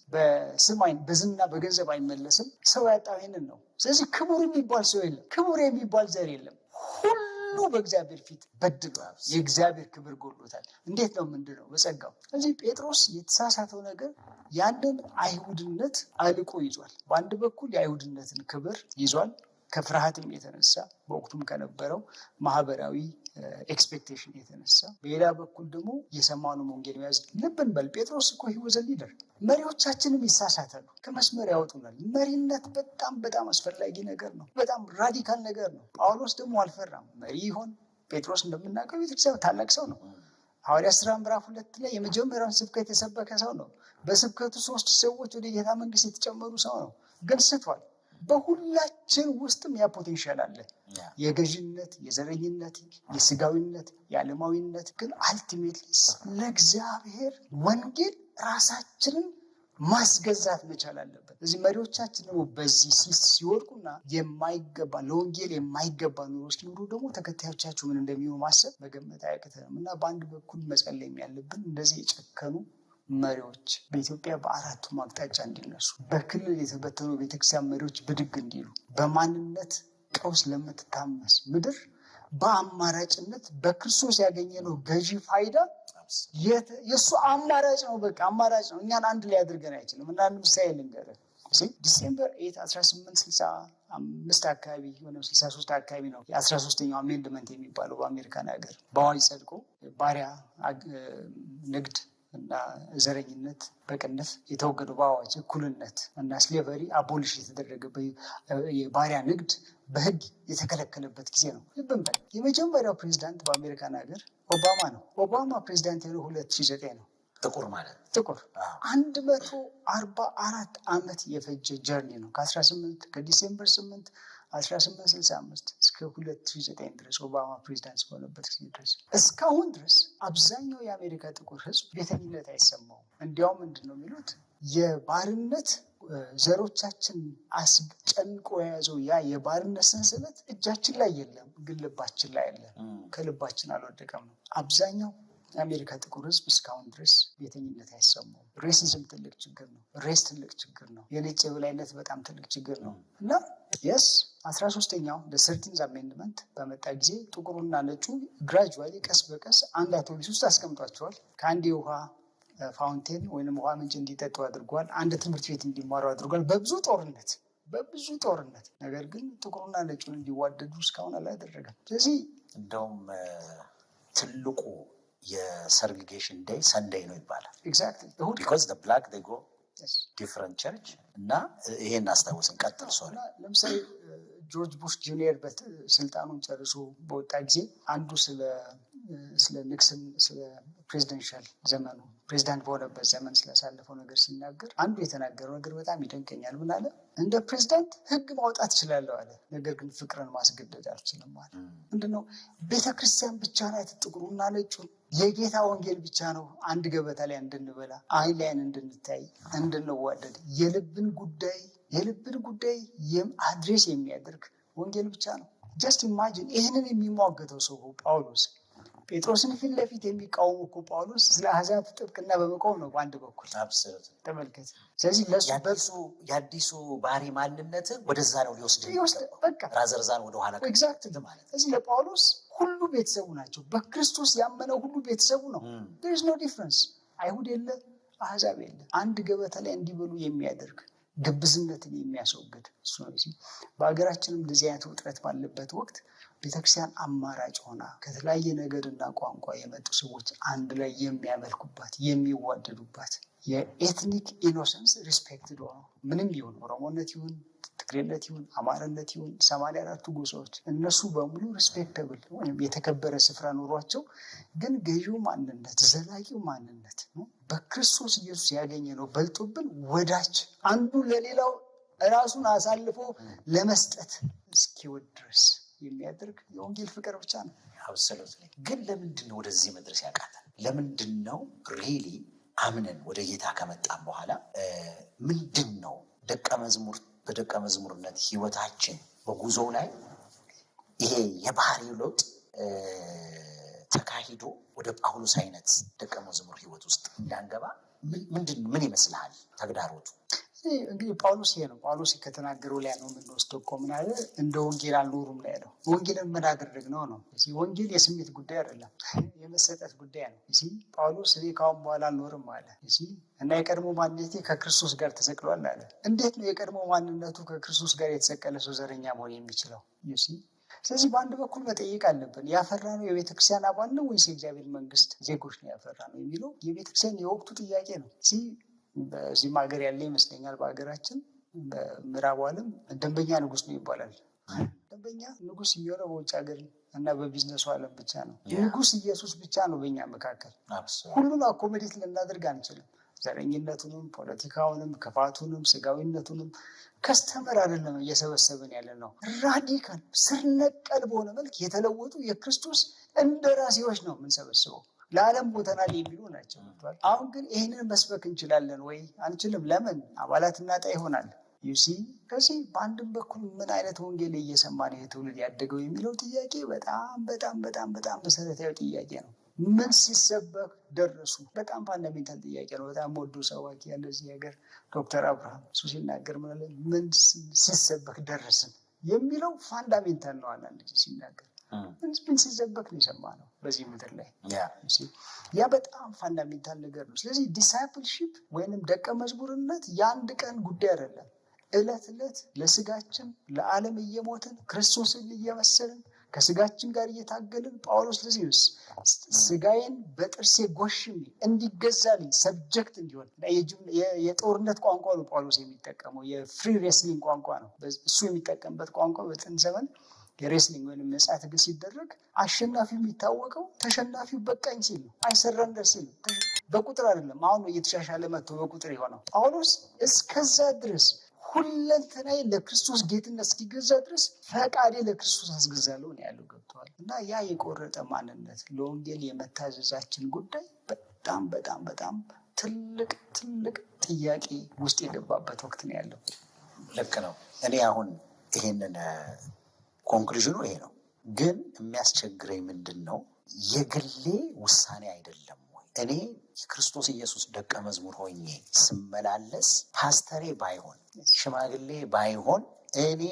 በዝና በገንዘብ አይመለስም። ሰው ያጣው ይህንን ነው። ስለዚህ ክቡር የሚባል ሰው የለም፣ ክቡር የሚባል ዘር የለም። ሁሉ በእግዚአብሔር ፊት በድሏል፣ የእግዚአብሔር ክብር ጎሎታል። እንዴት ነው ምንድነው? በጸጋው። ስለዚህ ጴጥሮስ የተሳሳተው ነገር ያንን አይሁድነት አልቆ ይዟል። በአንድ በኩል የአይሁድነትን ክብር ይዟል፣ ከፍርሃትም የተነሳ በወቅቱም ከነበረው ማህበራዊ ኤክስፔክቴሽን የተነሳ፣ በሌላ በኩል ደግሞ የሰማነውን ወንጌል መያዝ። ልብን በል ጴጥሮስ እኮ ህይወት ሊደር መሪዎቻችንም ይሳሳታሉ፣ ከመስመር ያወጡናል። መሪነት በጣም በጣም አስፈላጊ ነገር ነው፣ በጣም ራዲካል ነገር ነው። ጳውሎስ ደግሞ አልፈራም። መሪ ይሆን ጴጥሮስ እንደምናውቀው ቤተክርስቲያን ታላቅ ሰው ነው። ሐዋርያት ሥራ ምዕራፍ 2 ላይ የመጀመሪያውን ስብከት የሰበከ ሰው ነው። በስብከቱ 3 ሰዎች ወደ ጌታ መንግስት የተጨመሩ ሰው ነው። ግን ስቷል። በሁላችን ውስጥም ያ ፖቴንሻል አለ። የገዥነት፣ የዘረኝነት፣ የስጋዊነት፣ የዓለማዊነት። ግን አልቲሜትሊ ለእግዚአብሔር ወንጌል ራሳችንን ማስገዛት መቻል አለበት። እዚህ መሪዎቻችን ደግሞ በዚህ ሲወድቁና የማይገባ ለወንጌል የማይገባ ኑሮ ሲኖሩ ደግሞ ተከታዮቻቸው ምን እንደሚሆኑ ማሰብ መገመት አያቅተንም እና በአንድ በኩል መጸለይ ያለብን እንደዚህ የጨከኑ መሪዎች በኢትዮጵያ በአራቱም አቅጣጫ እንዲነሱ፣ በክልል የተበተኑ ቤተክርስቲያን መሪዎች ብድግ እንዲሉ፣ በማንነት ቀውስ ለምትታመስ ምድር በአማራጭነት በክርስቶስ ያገኘነው ገዢ ፋይዳ የእሱ አማራጭ ነው። በቃ አማራጭ ነው። እኛን አንድ ላይ አድርገን አይችልም። እና አንድ ምሳሌ ልንገርህ። ዲሴምበር 1865 አካባቢ ሆነ 63 አካባቢ ነው የ13ኛው አሜንድመንት የሚባለው በአሜሪካን ሀገር በአዋጅ ጸድቆ ባሪያ ንግድ እና ዘረኝነት በቅንፍ የተወገደው በአዋጅ እኩልነት እና ስሌቨሪ አቦሊሽ የተደረገበት የባሪያ ንግድ በሕግ የተከለከለበት ጊዜ ነው። ልብን በል የመጀመሪያው ፕሬዚዳንት በአሜሪካን ሀገር ኦባማ ነው። ኦባማ ፕሬዚዳንት የሆነው 2009 ነው። ጥቁር ማለት ጥቁር 144 ዓመት የፈጀ ጀርኒ ነው። ከዲሴምበር 8 1865 እስከ 2009 ድረስ ኦባማ ፕሬዚዳንት በሆነበት ጊዜ ድረስ እስካሁን ድረስ አብዛኛው የአሜሪካ ጥቁር ሕዝብ ቤተኝነት አይሰማውም። እንዲያውም ምንድን ነው የሚሉት የባርነት ዘሮቻችን አስጨንቆ የያዘው ያ የባርነት ሰንሰለት እጃችን ላይ የለም፣ ግን ልባችን ላይ አለ። ከልባችን አልወደቀም ነው። አብዛኛው የአሜሪካ ጥቁር ሕዝብ እስካሁን ድረስ ቤተኝነት አይሰማውም። ሬሲዝም ትልቅ ችግር ነው። ሬስ ትልቅ ችግር ነው። የነጭ የበላይነት በጣም ትልቅ ችግር ነው እና የስ 13ኛው ለሰርቲንዝ አሜንድመንት በመጣ ጊዜ ጥቁሩና ነጩ ግራጁዋሊ ቀስ በቀስ አንድ አውቶቡስ ውስጥ አስቀምጧቸዋል። ከአንድ የውሃ ፋውንቴን ወይም ውሃ ምንጭ እንዲጠጡ አድርጓል። አንድ ትምህርት ቤት እንዲማሩ አድርጓል። በብዙ ጦርነት ነገር ግን ጥቁሩና ነጩን እንዲዋደዱ እስካሁን አላደረገም። ስለዚህ እንደውም ትልቁ የሰርግጌሽን ዴይ ሰንደይ ነው ይባላል። ኤግዛክትሊ ቢኮዝ ዘ ብላክ ዴይ ጎ ዲፍረንት ቸርች እና ይሄን አስታውስን ቀጥል። ሶሪ ለምሳሌ ጆርጅ ቡሽ ጁኒየር ስልጣኑን ጨርሶ በወጣ ጊዜ አንዱ ስለ ኒክሰን ስለ ፕሬዚደንሻል ዘመኑ ፕሬዚዳንት በሆነበት ዘመን ስላሳለፈው ነገር ሲናገር አንዱ የተናገረው ነገር በጣም ይደንቀኛል። ምን አለ? እንደ ፕሬዚዳንት ህግ ማውጣት እችላለሁ አለ፣ ነገር ግን ፍቅርን ማስገደድ አልችልም አለ። ምንድነው? ቤተክርስቲያን ብቻ ናት ጥቁሩና ነጩን፣ የጌታ ወንጌል ብቻ ነው አንድ ገበታ ላይ እንድንበላ፣ አይን ላይን እንድንታይ፣ እንድንዋደድ የልብን ጉዳይ አድሬስ የሚያደርግ ወንጌል ብቻ ነው። ጀስት ኢማጂን ይህንን የሚሟገተው ሰው ጳውሎስ ጴጥሮስን ፊት ለፊት የሚቃወሙ እኮ ጳውሎስ ስለ አሕዛብ ጥብቅና በመቆም ነው በአንድ በኩል ተመልከት። ስለዚህ የአዲሱ ባህሪ ማንነት ወደዛ ነው ሊወስድ ራዘርዛን ወደኋላ ማለት። ስለዚህ ለጳውሎስ ሁሉ ቤተሰቡ ናቸው። በክርስቶስ ያመነው ሁሉ ቤተሰቡ ነው። there is no difference። አይሁድ የለ አሕዛብ የለ፣ አንድ ገበታ ላይ እንዲበሉ የሚያደርግ ግብዝነትን የሚያስወግድ እሱ ነው። በሀገራችንም እንደዚህ አይነት ውጥረት ባለበት ወቅት ቤተክርስቲያን አማራጭ ሆና ከተለያየ ነገርና ቋንቋ የመጡ ሰዎች አንድ ላይ የሚያመልኩባት የሚዋደዱባት የኤትኒክ ኢኖሰንስ ሪስፔክትድ ሆነው ምንም ይሁን ኦሮሞነት ይሁን ትግሬነት ይሁን አማራነት ይሁን 84ቱ ጎሳዎች እነሱ በሙሉ ሪስፔክተብል ወይም የተከበረ ስፍራ ኖሯቸው፣ ግን ገዢው ማንነት ዘላቂው ማንነት በክርስቶስ ኢየሱስ ያገኘ ነው በልጦብን ወዳጅ አንዱ ለሌላው ራሱን አሳልፎ ለመስጠት እስኪወድ ድረስ የሚያደርግ የወንጌል ፍቅር ብቻ ነው። አብሶሉትሊ። ግን ለምንድን ነው ወደዚህ መድረስ ያቃተን? ለምንድን ነው ሪሊ አምነን ወደ ጌታ ከመጣን በኋላ ምንድን ነው በደቀ መዝሙርነት ህይወታችን በጉዞው ላይ ይሄ የባህሪው ለውጥ ተካሂዶ ወደ ጳውሎስ አይነት ደቀ መዝሙር ህይወት ውስጥ እንዳንገባ ምን ይመስልሃል ተግዳሮቱ? እንግዲህ ጳውሎስ ይሄ ነው። ጳውሎስ ከተናገረው ላይ ነው የምንወስደው እኮ ምን አለ? እንደ ወንጌል አልኖሩም ላይ ያለው። ወንጌልን ምን አደረግነው ነው። ወንጌል የስሜት ጉዳይ አይደለም፣ የመሰጠት ጉዳይ ነው። ጳውሎስ እኔ ካሁን በኋላ አልኖርም አለ እና የቀድሞ ማንነቴ ከክርስቶስ ጋር ተሰቅሏል አለ። እንዴት ነው የቀድሞ ማንነቱ ከክርስቶስ ጋር የተሰቀለ ሰው ዘረኛ መሆን የሚችለው? ስለዚህ በአንድ በኩል መጠየቅ አለብን። ያፈራ ነው የቤተክርስቲያን አባል ነው ወይስ የእግዚአብሔር መንግስት ዜጎች ነው ያፈራ ነው የሚለው የቤተክርስቲያን የወቅቱ ጥያቄ ነው። በዚህም ሀገር ያለ ይመስለኛል። በሀገራችን በምዕራቡ ዓለም ደንበኛ ንጉስ ነው ይባላል። ደንበኛ ንጉስ የሚሆነው በውጭ ሀገር እና በቢዝነሱ ዓለም ብቻ ነው። ንጉስ ኢየሱስ ብቻ ነው በእኛ መካከል። ሁሉን አኮሞዴት ልናደርግ አንችልም። ዘረኝነቱንም፣ ፖለቲካውንም፣ ክፋቱንም፣ ስጋዊነቱንም ከስተመር አይደለም እየሰበሰብን ያለ ነው። ራዲካል ስር ነቀል በሆነ መልክ የተለወጡ የክርስቶስ እንደራሴዎች ነው የምንሰበስበው። ለዓለም ቦተናል የሚሉ ናቸው። አሁን ግን ይህንን መስበክ እንችላለን ወይ? አንችልም። ለምን? አባላት እናጣ ይሆናል። ከዚህ በአንድም በኩል ምን አይነት ወንጌል እየሰማ ነው ትውልድ ያደገው የሚለው ጥያቄ በጣም በጣም በጣም በጣም መሰረታዊ ጥያቄ ነው። ምን ሲሰበክ ደረሱ? በጣም ፋንዳሜንታል ጥያቄ ነው። በጣም ወዶ ሰባኪ ያለ እዚህ ሀገር ዶክተር አብርሃም እሱ ሲናገር ምን ሲሰበክ ደረስን የሚለው ፋንዳሜንታል ነው። አንዳንድ ጊዜ ሲናገር ምን ሲሰበክ ነው የሰማነው በዚህ ምድር ላይ? ያ በጣም ፋንዳሜንታል ነገር ነው። ስለዚህ ዲሳይፕልሺፕ ወይንም ደቀ መዝሙርነት የአንድ ቀን ጉዳይ አይደለም። ዕለት ዕለት ለስጋችን ለዓለም እየሞትን ክርስቶስን እየመሰልን ከስጋችን ጋር እየታገልን ጳውሎስ ለዚህስ ስጋዬን በጥርሴ ጎሽሜ እንዲገዛልኝ ሰብጀክት እንዲሆን የጦርነት ቋንቋ ነው ጳውሎስ የሚጠቀመው። የፍሪ ሬስሊንግ ቋንቋ ነው እሱ የሚጠቀምበት ቋንቋ። በጥንት ዘመን የሬስሊንግ ወይም ነጻ ትግል ሲደረግ አሸናፊው የሚታወቀው ተሸናፊው በቃኝ ሲል ነው። አይሰረንደር ሲል ነው። በቁጥር አይደለም። አሁን እየተሻሻለ መጥቶ በቁጥር የሆነው ጳውሎስ እስከዛ ድረስ ሁለንተናዬ ለክርስቶስ ጌትነት እስኪገዛ ድረስ ፈቃዴ ለክርስቶስ አስገዛለሁ ነው ያለው። ገብተዋል። እና ያ የቆረጠ ማንነት ለወንጌል የመታዘዛችን ጉዳይ በጣም በጣም በጣም ትልቅ ትልቅ ጥያቄ ውስጥ የገባበት ወቅት ነው ያለው። ልክ ነው። እኔ አሁን ይሄንን ኮንክሉዥኑ ይሄ ነው። ግን የሚያስቸግረኝ ምንድን ነው? የግሌ ውሳኔ አይደለም ወይ? እኔ የክርስቶስ ኢየሱስ ደቀ መዝሙር ሆኜ ስመላለስ ፓስተሬ ባይሆን ሽማግሌ ባይሆን እኔ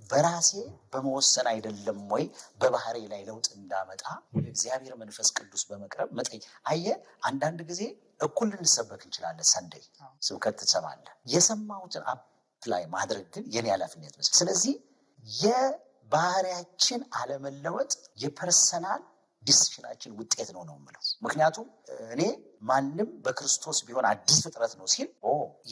በራሴ በመወሰን አይደለም ወይ በባህሬ ላይ ለውጥ እንዳመጣ እግዚአብሔር መንፈስ ቅዱስ በመቅረብ መጠኝ። አየህ፣ አንዳንድ ጊዜ እኩል ልንሰበክ እንችላለን። ሰንደይ ስብከት ትሰማለህ። የሰማሁትን አፕላይ ማድረግ ግን የኔ ኃላፊነት ነው። ስለዚህ የባህሪያችን አለመለወጥ የፐርሰናል ዲሲሽናችን ውጤት ነው የምለው። ምክንያቱም እኔ ማንም በክርስቶስ ቢሆን አዲስ ፍጥረት ነው ሲል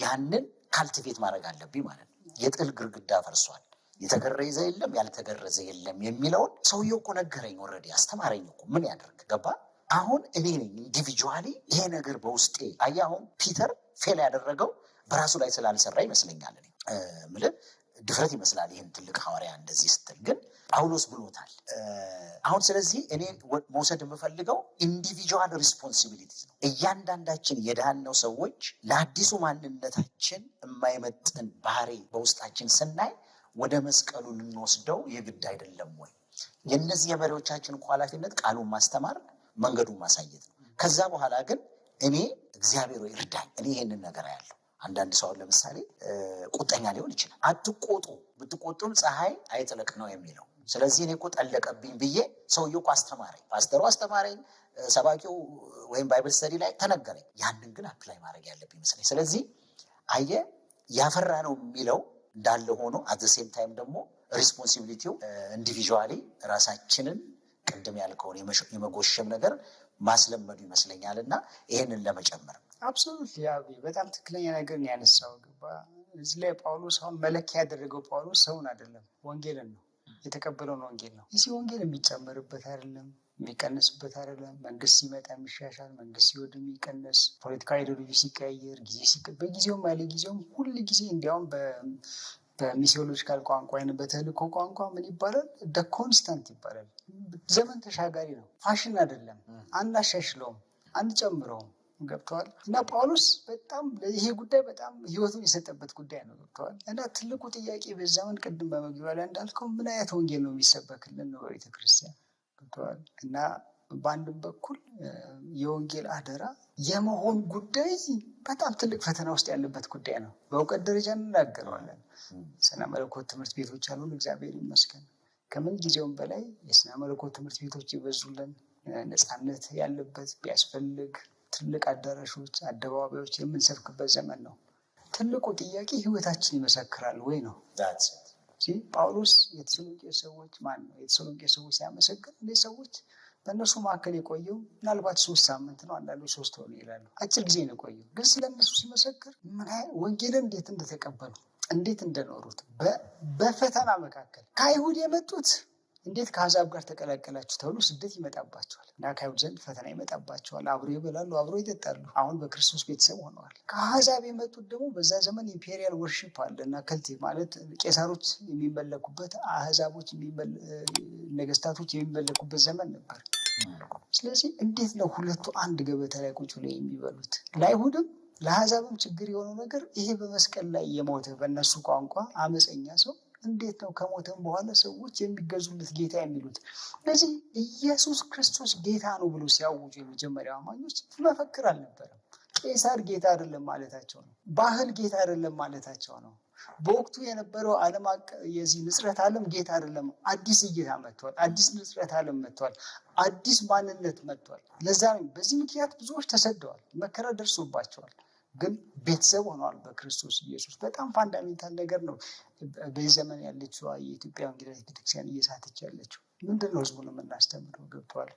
ያንን ካልቲቬት ማድረግ አለብኝ ማለት ነው። የጥል ግርግዳ ፈርሷል፣ የተገረዘ የለም ያልተገረዘ የለም የሚለውን ሰውየው እኮ ነገረኝ፣ ኦልሬዲ አስተማረኝ እኮ። ምን ያደርግ ገባ? አሁን እኔ ነኝ ኢንዲቪጁዋሊ ይሄ ነገር በውስጤ አየህ። አሁን ፒተር ፌል ያደረገው በራሱ ላይ ስላልሰራ ይመስለኛል። ምልህ ድፍረት ይመስላል ይህን ትልቅ ሐዋርያ እንደዚህ ስትል፣ ግን ጳውሎስ ብሎታል። አሁን ስለዚህ እኔ መውሰድ የምፈልገው ኢንዲቪጁዋል ሪስፖንሲቢሊቲዝ ነው። እያንዳንዳችን የዳነው ሰዎች ለአዲሱ ማንነታችን የማይመጥን ባህሪ በውስጣችን ስናይ ወደ መስቀሉ ልንወስደው የግድ አይደለም ወይ? የእነዚህ የመሪዎቻችን እኮ ኃላፊነት ቃሉን ማስተማር፣ መንገዱን ማሳየት ነው። ከዛ በኋላ ግን እኔ እግዚአብሔር ወይ እርዳኝ፣ እኔ ይሄንን ነገር ያለው አንዳንድ ሰው ለምሳሌ ቁጠኛ ሊሆን ይችላል። አትቆጡ፣ ብትቆጡም ፀሐይ አይጥለቅ ነው የሚለው። ስለዚህ እኔ እኮ ጠለቀብኝ ብዬ ሰውየው እኮ አስተማረኝ፣ ፓስተሩ አስተማረኝ፣ ሰባኪው ወይም ባይብል ስተዲ ላይ ተነገረኝ። ያንን ግን አፕላይ ማድረግ ያለብኝ ይመስለኝ። ስለዚህ አየህ ያፈራ ነው የሚለው እንዳለ ሆኖ አት ዘ ሴም ታይም ደግሞ ሪስፖንሲቢሊቲው ኢንዲቪዥዋሊ ራሳችንን ቅድም ያልከውን የመጎሸም ነገር ማስለመዱ ይመስለኛል። እና ይሄንን ለመጨመር አብሶሉትሊ በጣም ትክክለኛ ነገር ነው ያነሳው። ገባ እዚህ ላይ ጳውሎስ አሁን መለኪያ ያደረገው ጳውሎስ ሰውን አይደለም ወንጌልን ነው የተቀበለውን ወንጌል ነው። እዚህ ወንጌል የሚጨመርበት አይደለም የሚቀንስበት አይደለም። መንግስት ሲመጣ የሚሻሻል፣ መንግስት ሲወድ የሚቀንስ፣ ፖለቲካ አይዲዮሎጂ ሲቀየር በጊዜውም ያለ ጊዜውም ሁል ጊዜ እንዲያውም በሚሲዮሎጂካል ቋንቋ ወይም በተልእኮ ቋንቋ ምን ይባላል? ኮንስታንት ይባላል። ዘመን ተሻጋሪ ነው፣ ፋሽን አይደለም። አናሻሽለውም፣ አንጨምረውም። ገብተዋል። እና ጳውሎስ በጣም ይሄ ጉዳይ በጣም ህይወቱን የሰጠበት ጉዳይ ነው። ገብተዋል። እና ትልቁ ጥያቄ በዛውን ቅድም በመግቢያ ላይ እንዳልከው ምን አይነት ወንጌል ነው የሚሰበክልን ነው በቤተክርስቲያን። ገብተዋል። እና በአንድም በኩል የወንጌል አደራ የመሆን ጉዳይ በጣም ትልቅ ፈተና ውስጥ ያለበት ጉዳይ ነው። በእውቀት ደረጃ እንናገረዋለን። ስነ መለኮት ትምህርት ቤቶች አሉን፣ እግዚአብሔር ይመስገን። ከምን ጊዜውም በላይ የስነ መለኮት ትምህርት ቤቶች ይበዙልን፣ ነፃነት ያለበት ቢያስፈልግ ትልቅ አዳራሾች፣ አደባባዮች የምንሰብክበት ዘመን ነው። ትልቁ ጥያቄ ህይወታችን ይመሰክራል ወይ ነው። ጳውሎስ የተሰሎንቄ ሰዎች የተሰሎንቄ ሰዎች ሲያመሰግን እነዚህ ሰዎች በእነሱ መካከል የቆየው ምናልባት 3 ሳምንት ነው፣ አንዳንዶች 3 ወር ይላሉ። አጭር ጊዜ ነው የቆየው። ግን ስለነሱ ሲመሰክር ወንጌልን እንዴት እንደተቀበሉ እንዴት እንደኖሩት በፈተና መካከል ከአይሁድ የመጡት እንዴት ከአሕዛብ ጋር ተቀላቀላችሁ ተብሎ ስደት ይመጣባቸዋል እና ከአይሁድ ዘንድ ፈተና ይመጣባቸዋል። አብሮ ይበላሉ፣ አብሮ ይጠጣሉ። አሁን በክርስቶስ ቤተሰብ ሆነዋል። ከአሕዛብ የመጡት ደግሞ በዛ ዘመን ኢምፔሪያል ወርሺፕ አለ እና ከልት ማለት ቄሳሮች የሚመለኩበት፣ አሕዛቦች ነገስታቶች የሚመለኩበት ዘመን ነበር። ስለዚህ እንዴት ነው ሁለቱ አንድ ገበታ ላይ ቁጭ ብለው የሚበሉት? ለአይሁድም ለአሕዛብም ችግር የሆነው ነገር ይሄ በመስቀል ላይ የሞተ በእነሱ ቋንቋ አመፀኛ ሰው እንዴት ነው ከሞተም በኋላ ሰዎች የሚገዙለት ጌታ የሚሉት? ስለዚህ ኢየሱስ ክርስቶስ ጌታ ነው ብሎ ሲያውጁ የመጀመሪያው አማኞች መፈክር አልነበረም። ቄሳር ጌታ አይደለም ማለታቸው ነው። ባህል ጌታ አይደለም ማለታቸው ነው። በወቅቱ የነበረው ዓለም የዚህ ንጽረት ዓለም ጌታ አይደለም። አዲስ እይታ መጥቷል። አዲስ ንጽረት ዓለም መጥቷል። አዲስ ማንነት መጥቷል። ለዛ ነው በዚህ ምክንያት ብዙዎች ተሰደዋል፣ መከራ ደርሶባቸዋል። ግን ቤተሰብ ሆነዋል በክርስቶስ ኢየሱስ። በጣም ፋንዳሜንታል ነገር ነው። በዚህ ዘመን ያለችው የኢትዮጵያ ወንጌላዊት ቤተክርስቲያን እየሳተች ያለችው ምንድን ነው? ህዝቡን የምናስተምረው ገብተዋል።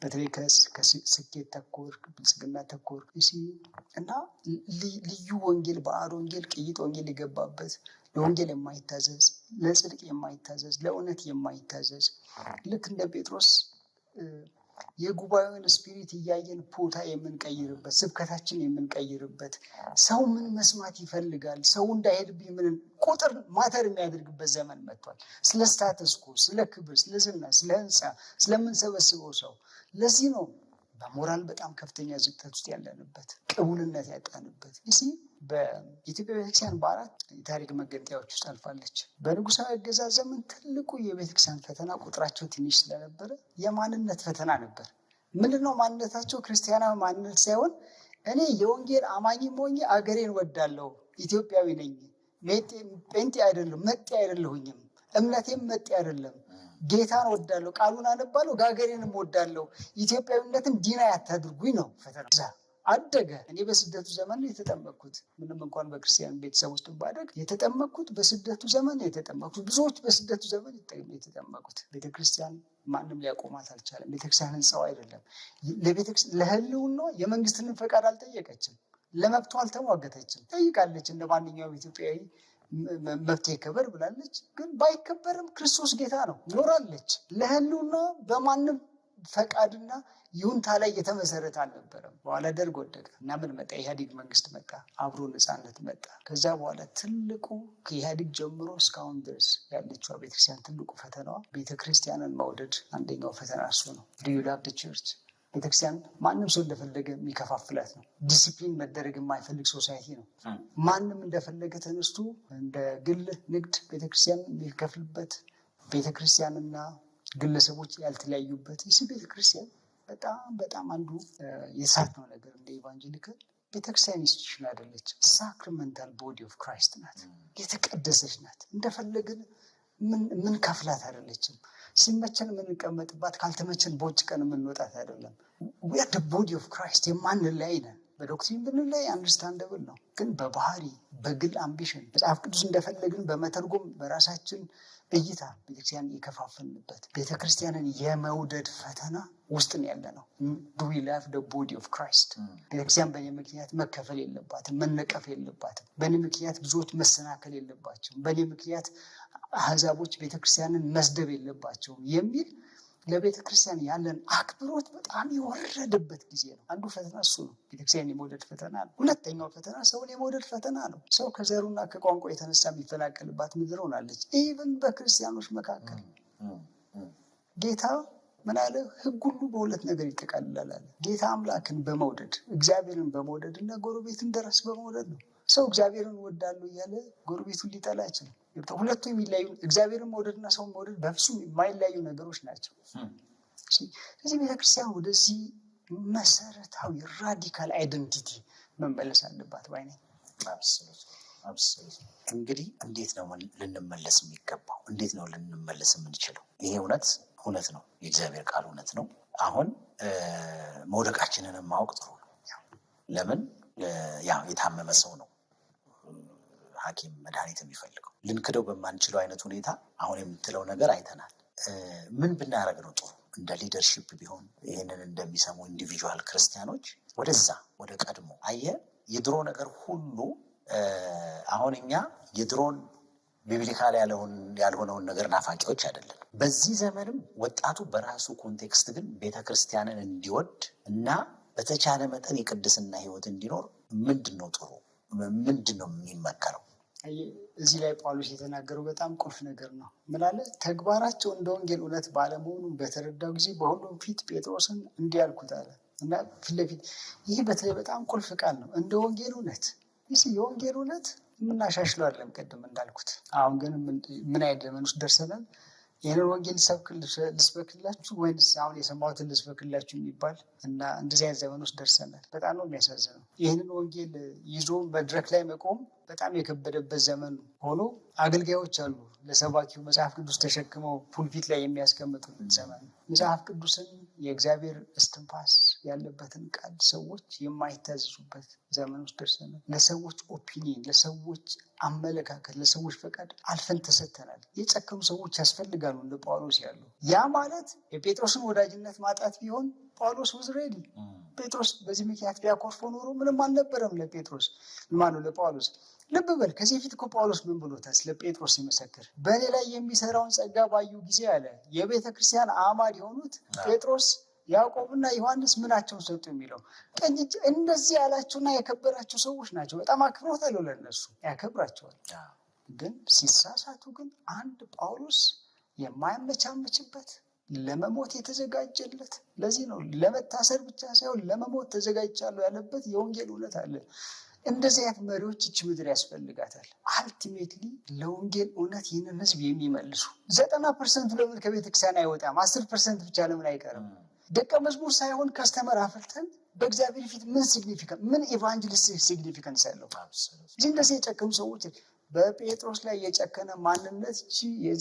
በተለይ ከስኬት ተኮር ብልጽግና ተኮር እና ልዩ ወንጌል፣ ባዕድ ወንጌል፣ ቅይጥ ወንጌል የገባበት ለወንጌል የማይታዘዝ፣ ለጽድቅ የማይታዘዝ፣ ለእውነት የማይታዘዝ ልክ እንደ ጴጥሮስ የጉባኤውን ስፒሪት እያየን ፖታ የምንቀይርበት፣ ስብከታችን የምንቀይርበት፣ ሰው ምን መስማት ይፈልጋል፣ ሰው እንዳይሄድብኝ ምን ቁጥር ማተር የሚያደርግበት ዘመን መጥቷል። ስለ ስታተስኮ፣ ስለ ክብር፣ ስለ ዝና፣ ስለ ህንፃ ስለምንሰበስበው ሰው። ለዚህ ነው በሞራል በጣም ከፍተኛ ዝቅጠት ውስጥ ያለንበት፣ ቅቡልነት ያጣንበት። በኢትዮጵያ ቤተክርስቲያን በ4 የታሪክ መገንጠያዎች ውስጥ አልፋለች። በንጉሳዊ አገዛዝ ዘመን ትልቁ የቤተክርስቲያን ፈተና ቁጥራቸው ትንሽ ስለነበረ የማንነት ፈተና ነበር። ምንድነው ማንነታቸው? ክርስቲያናዊ ማንነት ሳይሆን እኔ የወንጌል አማኝም ሆኜ አገሬን ወዳለሁ፣ ኢትዮጵያዊ ነኝ፣ ጴንጤ አይደለሁም፣ መጤ አይደለሁኝም፣ እምነቴም መጤ አይደለም፣ ጌታን ወዳለሁ፣ ቃሉን አነባለሁ፣ ጋገሬንም ወዳለሁ፣ ኢትዮጵያዊነትን ዲና ያታድርጉኝ ነው ፈተና። አደገ። እኔ በስደቱ ዘመን ነው የተጠመቅኩት። ምንም እንኳን በክርስቲያን ቤተሰብ ውስጥ ባደግ የተጠመቅኩት በስደቱ ዘመን ነው የተጠመቅኩት። ብዙዎች በስደቱ ዘመን የተጠመቁት። ቤተክርስቲያን ማንም ሊያቆማት አልቻለም። ቤተክርስቲያን ህንፃው አይደለም። ለህልውና የመንግስትንን ፈቃድ አልጠየቀችም። ለመብቷ አልተሟገተችም። ጠይቃለች፣ እንደ ማንኛውም ኢትዮጵያዊ መብት ይከበር ብላለች። ግን ባይከበርም ክርስቶስ ጌታ ነው፣ ኖራለች። ለህልውና በማንም ፈቃድና ይሁንታ ላይ የተመሰረተ አልነበረም። በኋላ ደርግ ወደቀ እና ምን መጣ? ኢህአዴግ መንግስት መጣ፣ አብሮ ነፃነት መጣ። ከዛ በኋላ ትልቁ ከኢህአዴግ ጀምሮ እስካሁን ድረስ ያለችው ቤተክርስቲያን ትልቁ ፈተናዋ ቤተክርስቲያንን መውደድ አንደኛው ፈተና እሱ ነው። ዱ ዩ ላቭ ዘ ቸርች? ቤተክርስቲያን ማንም ሰው እንደፈለገ የሚከፋፍላት ነው። ዲሲፕሊን መደረግ የማይፈልግ ሶሳይቲ ነው። ማንም እንደፈለገ ተነስቶ እንደ ግል ንግድ ቤተክርስቲያን የሚከፍልበት፣ ቤተክርስቲያንና ግለሰቦች ያልተለያዩበት ቤተክርስቲያን በጣም አንዱ የሳትነው ነገር እንደ ኢቫንጀሊካል ቤተክርስቲያን ኢንስቲትዩሽን አይደለች። ሳክራመንታል ቦዲ ኦፍ ክራይስት ናት። የተቀደሰች ናት። እንደፈለግን ምን ከፍላት አይደለችም። ሲመቸን የምንቀመጥባት፣ ካልተመቸን በውጭቀን የምንወጣት አይደለም። ዊ አር ዘ ቦዲ ኦፍ ክራይስት። የማንለያይ ነን። በዶክትሪን ብንለያይ አንደርስታንደብል ነው። ግን በባህሪ በግል አምቢሽን መጽሐፍ ቅዱስ እንደፈለግን በመተርጎም በራሳችን እይታ ቤተክርስቲያን የከፋፈልንበት ቤተክርስቲያንን የመውደድ ፈተና ውስጥ ያለ ነው። ዱ ዊ ላቭ ዘ ቦዲ ኦፍ ክራይስት? ቤተክርስቲያን በእኔ ምክንያት መከፈል የለባትም፣ መነቀፍ የለባትም። በእኔ ምክንያት ብዙዎች መሰናከል የለባቸውም። በእኔ ምክንያት አህዛቦች ቤተክርስቲያንን መስደብ የለባቸውም የሚል ለቤተክርስቲያን ያለን አክብሮት በጣም የወረደበት ጊዜ ነው። አንዱ ፈተና እሱ ነው፣ ቤተክርስቲያን የመውደድ ፈተና ነው። ሁለተኛው ፈተና ሰውን የመውደድ ፈተና ነው። ሰው ከዘሩና ከቋንቋ የተነሳ የሚፈናቀልባት ምድር ሆናለች። ኢቭን በክርስቲያኖች መካከል ጌታ ምን አለ? ሕግ ሁሉ በሁለት ነገር ይጠቃልላል አለ። ጌታ አምላክን በመውደድ እግዚአብሔርን በመውደድ እና ጎረቤትን ድረስ በመውደድ ነው። ሰው እግዚአብሔርን እወዳለሁ እያለ ጎረቤቱን ሊጠላ አይችልም። ሁለቱ የሚለያዩ፣ እግዚአብሔርን መውደድና ሰውን መውደድ በፍጹም የማይለያዩ ነገሮች ናቸው። ስለዚህ ቤተክርስቲያን ወደዚህ መሰረታዊ ራዲካል አይደንቲቲ መመለስ አለባት ባይ ነኝ። እንግዲህ እንዴት ነው ልንመለስ የሚገባው? እንዴት ነው ልንመለስ የምንችለው? ይሄ እውነት ነው። የእግዚአብሔር ቃል እውነት ነው። አሁን መውደቃችንን ማወቅ ጥሩ ነው። ለምን የታመመ ሰው ነው ሐኪም መድኃኒት የሚፈልገው። ልንክደው በማንችለው አይነት ሁኔታ አሁን የምትለው ነገር አይተናል። ምን ብናደርግ ነው ጥሩ? እንደ ሊደርሺፕ ቢሆን ይህንን እንደሚሰሙ ኢንዲቪጁዋል ክርስቲያኖች ወደዛ ወደ ቀድሞ የድሮ ነገር ሁሉ አሁን እኛ የድሮን ቢብሊካል ያልሆነውን ነገር ናፋቂዎች አይደለም። በዚህ ዘመንም ወጣቱ በራሱ ኮንቴክስት ግን ቤተክርስቲያንን እንዲወድ እና በተቻለ መጠን የቅድስና ሕይወት እንዲኖር ምንድን ነው ጥሩ? ምንድን ነው የሚመከረው? እዚህ ላይ ጳውሎስ የተናገረው በጣም ቁልፍ ነገር ነው። ምን አለ? ተግባራቸው እንደ ወንጌል እውነት ባለመሆኑን በተረዳው ጊዜ በሁሉም ፊት ጴጥሮስን እንዲህ አልኩት አለ እና ፊት ለፊት ይህ በተለይ በጣም ቁልፍ ቃል ነው። እንደ ወንጌል እውነት። የወንጌል እውነት የምናሻሽለው አይደለም፣ ቅድም እንዳልኩት። አሁን ግን ምን አይነት ዘመን ውስጥ ደርሰናል? ይህንን ወንጌል ልስበክላችሁ ወይስ አሁን የሰማሁትን ልስበክላችሁ የሚባል እና እንደዚህ አይነት ዘመን ውስጥ ደርሰናል። በጣም ነው የሚያሳዝነው። ይህንን ወንጌል ይዞ መድረክ ላይ መቆም በጣም የከበደበት ዘመን ሆኖ አገልጋዮች አሉ ለሰባኪው መጽሐፍ ቅዱስ ተሸክመው ፑልፒት ላይ የሚያስቀምጡልን ዘመን። መጽሐፍ ቅዱስን የእግዚአብሔር እስትንፋስ ያለበትን ቃል ሰዎች የማይታዘዙበት ዘመን ውስጥ ደርሰናል። ለሰዎች ኦፒኒየን፣ ለሰዎች አመለካከት፣ ለሰዎች ፈቃድ አልፈን ተሰጥተናል። የጨከኑ ሰዎች ያስፈልጋሉ እንደ ጳውሎስ ያሉ። ያ ማለት የጴጥሮስን ወዳጅነት ማጣት ቢሆን ጳውሎስ was ready። ጴጥሮስ በዚህ ምክንያት ቢያኮርፈው ኖሮ ምንም አልነበረም ለጴጥሮስ ለጳውሎስ። ልብ በል፣ ከዚህ በፊት እኮ ጳውሎስ ምን ብሎታል? ስለ ጴጥሮስ ሲመሰክር በእኔ ላይ የሚሰራውን ጸጋ ባዩ ጊዜ አለ የቤተ ክርስቲያን አዕማድ የሆኑት ጴጥሮስ፣ ያዕቆብና ዮሐንስ ምናቸውን ሰጡ የሚለው ቀኝ እጅ እነዚህ ያላቸውና የከበራቸው ሰዎች ናቸው። በጣም አክብሮት አለው ለእነሱ፣ ያከብራቸዋል። ግን ሲሳሳቱ ግን አንድ ጳውሎስ የማያመቻመችበት ለመሞት የተዘጋጀለት፣ ለዚህ ነው ለመታሰር ብቻ ሳይሆን ለመሞት ተዘጋጅቻለሁ ያለበት የወንጌል እውነት አለ። እንደዚህ አይነት መሪዎች እች ምድር ያስፈልጋታል። አልቲሜትሊ ለወንጌል እውነት ይህንን ህዝብ የሚመልሱ 90% ለምን ከቤተክርስቲያን አይወጣም? 10% ብቻ ለምን አይቀርም? ደቀ መዝሙር ሳይሆን ከስተመር አፍርተን በእግዚአብሔር ፊት ምን ኢቫንጀሊስቲክ ሲግኒፊካንስ ያለው እዚህ እንደዚህ የጨከኑ ሰዎች በጴጥሮስ ላይ የጨከነ ማንነት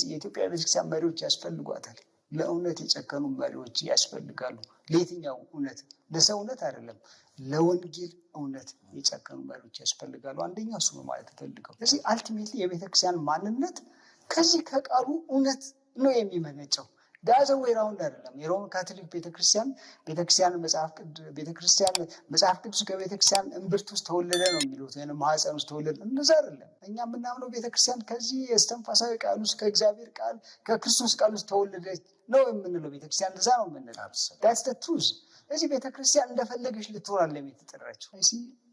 የኢትዮጵያ ቤተክርስቲያን መሪዎች ያስፈልጓታል። ለእውነት የጨከኑ መሪዎች ያስፈልጋሉ። ለየትኛው እውነት? ለሰው እውነት አይደለም፣ ለወንጌል እውነት የጨከኑ መሪዎች ያስፈልጋሉ። አንደኛው እሱ ነው ማለት ፈልገው። ስለዚህ አልቲሜትሊ የቤተክርስቲያን ማንነት ከዚህ ከቃሉ እውነት ነው የሚመነጨው። ዳዘ ወይ ራውንድ አይደለም። የሮም ካቶሊክ ቤተክርስቲያን መጽሐፍ ቅዱስ ከቤተክርስቲያን እምብርት ውስጥ ተወለደ ነው የሚሉት፣ ወይም ማህፀን ውስጥ ተወለደ። እንደዛ አይደለም። እኛ የምናምነው ቤተክርስቲያን ከዚህ የእስትንፋሳዊ ቃል ውስጥ ከእግዚአብሔር ቃል ከክርስቶስ ቃል ውስጥ ተወለደች ነው የምንለው። ቤተክርስቲያን እንደዛ ነው የምንለው። ዳትስ ዘ ትሩዝ። ስለዚህ ቤተክርስቲያን እንደፈለገች ልትሆን የተጠራችው።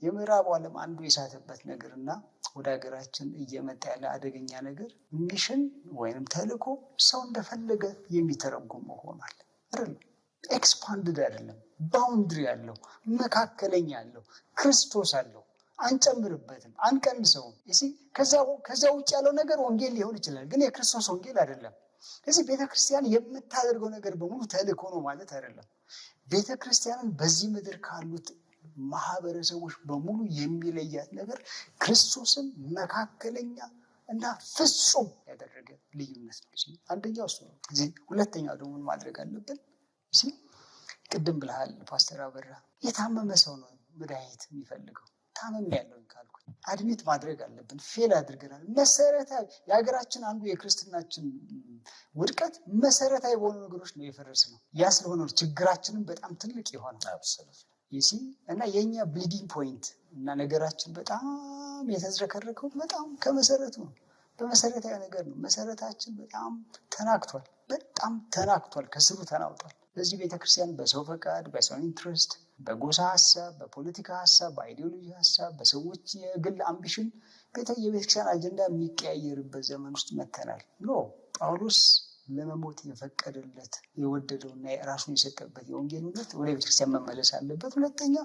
የምዕራቡ ዓለም አንዱ የሳተበት ነገርና ወደ ሀገራችን እየመጣ ያለ አደገኛ ነገር ሚሽን ወይም ተልእኮ ሰው እንደፈለገ የሚተረጉም ሆኗል። አይደለም፣ ኤክስፓንድድ አይደለም፣ ባውንድሪ ያለው መካከለኛ ያለው ክርስቶስ አለው። አንጨምርበትም፣ አንቀንሰውም። ከዛ ውጭ ያለው ነገር ወንጌል ሊሆን ይችላል፣ ግን የክርስቶስ ወንጌል አይደለም። ስለዚህ ቤተክርስቲያን የምታደርገው ነገር በሙሉ ተልእኮ ነው ማለት አይደለም። ቤተክርስቲያንን በዚህ ምድር ካሉት ማህበረሰቦች በሙሉ የሚለያት ነገር ክርስቶስን መካከለኛ እና ፍጹም ያደረገ ልዩነት ነው። አንደኛው እሱ ነው። ሁለተኛው ደግሞ ማድረግ አለብን። ቅድም ብለሃል ፓስተር አበራ፣ የታመመ ሰው ነው መድኃኒት የሚፈልገው። ታመም ያለውን ካልኩ አድሚት ማድረግ አለብን። ፌል አድርገናል። መሰረታዊ የሀገራችን አንዱ የክርስትናችን ውድቀት መሰረታዊ በሆኑ ነገሮች ነው የፈረስ ነው። ያ ስለሆነ ችግራችንም በጣም ትልቅ የሆነ እና የኛ ብሊዲንግ ፖይንት እና ነገራችን በጣም የተዝረከረከው በጣም ከመሰረቱ ነው። በመሰረታዊ ነገር ነው። መሰረታችን በጣም ተናክቷል፣ ከስሩ ተናውጧል። በዚህ ቤተክርስቲያን በሰው ፈቃድ፣ በሰው ኢንትረስት፣ በጎሳ ሀሳብ፣ በፖለቲካ ሀሳብ፣ በአይዲዮሎጂ ሀሳብ፣ በሰዎች የግል አምቢሽን የቤተክርስቲያን አጀንዳ የሚቀያየርበት ዘመን ውስጥ መተናል። ጳውሎስ ለመሞት የፈቀደለት የወደደውና ራሱን የሰጠበት የወንጌል እውነት ወደ ቤተክርስቲያን መመለስ አለበት። ሁለተኛ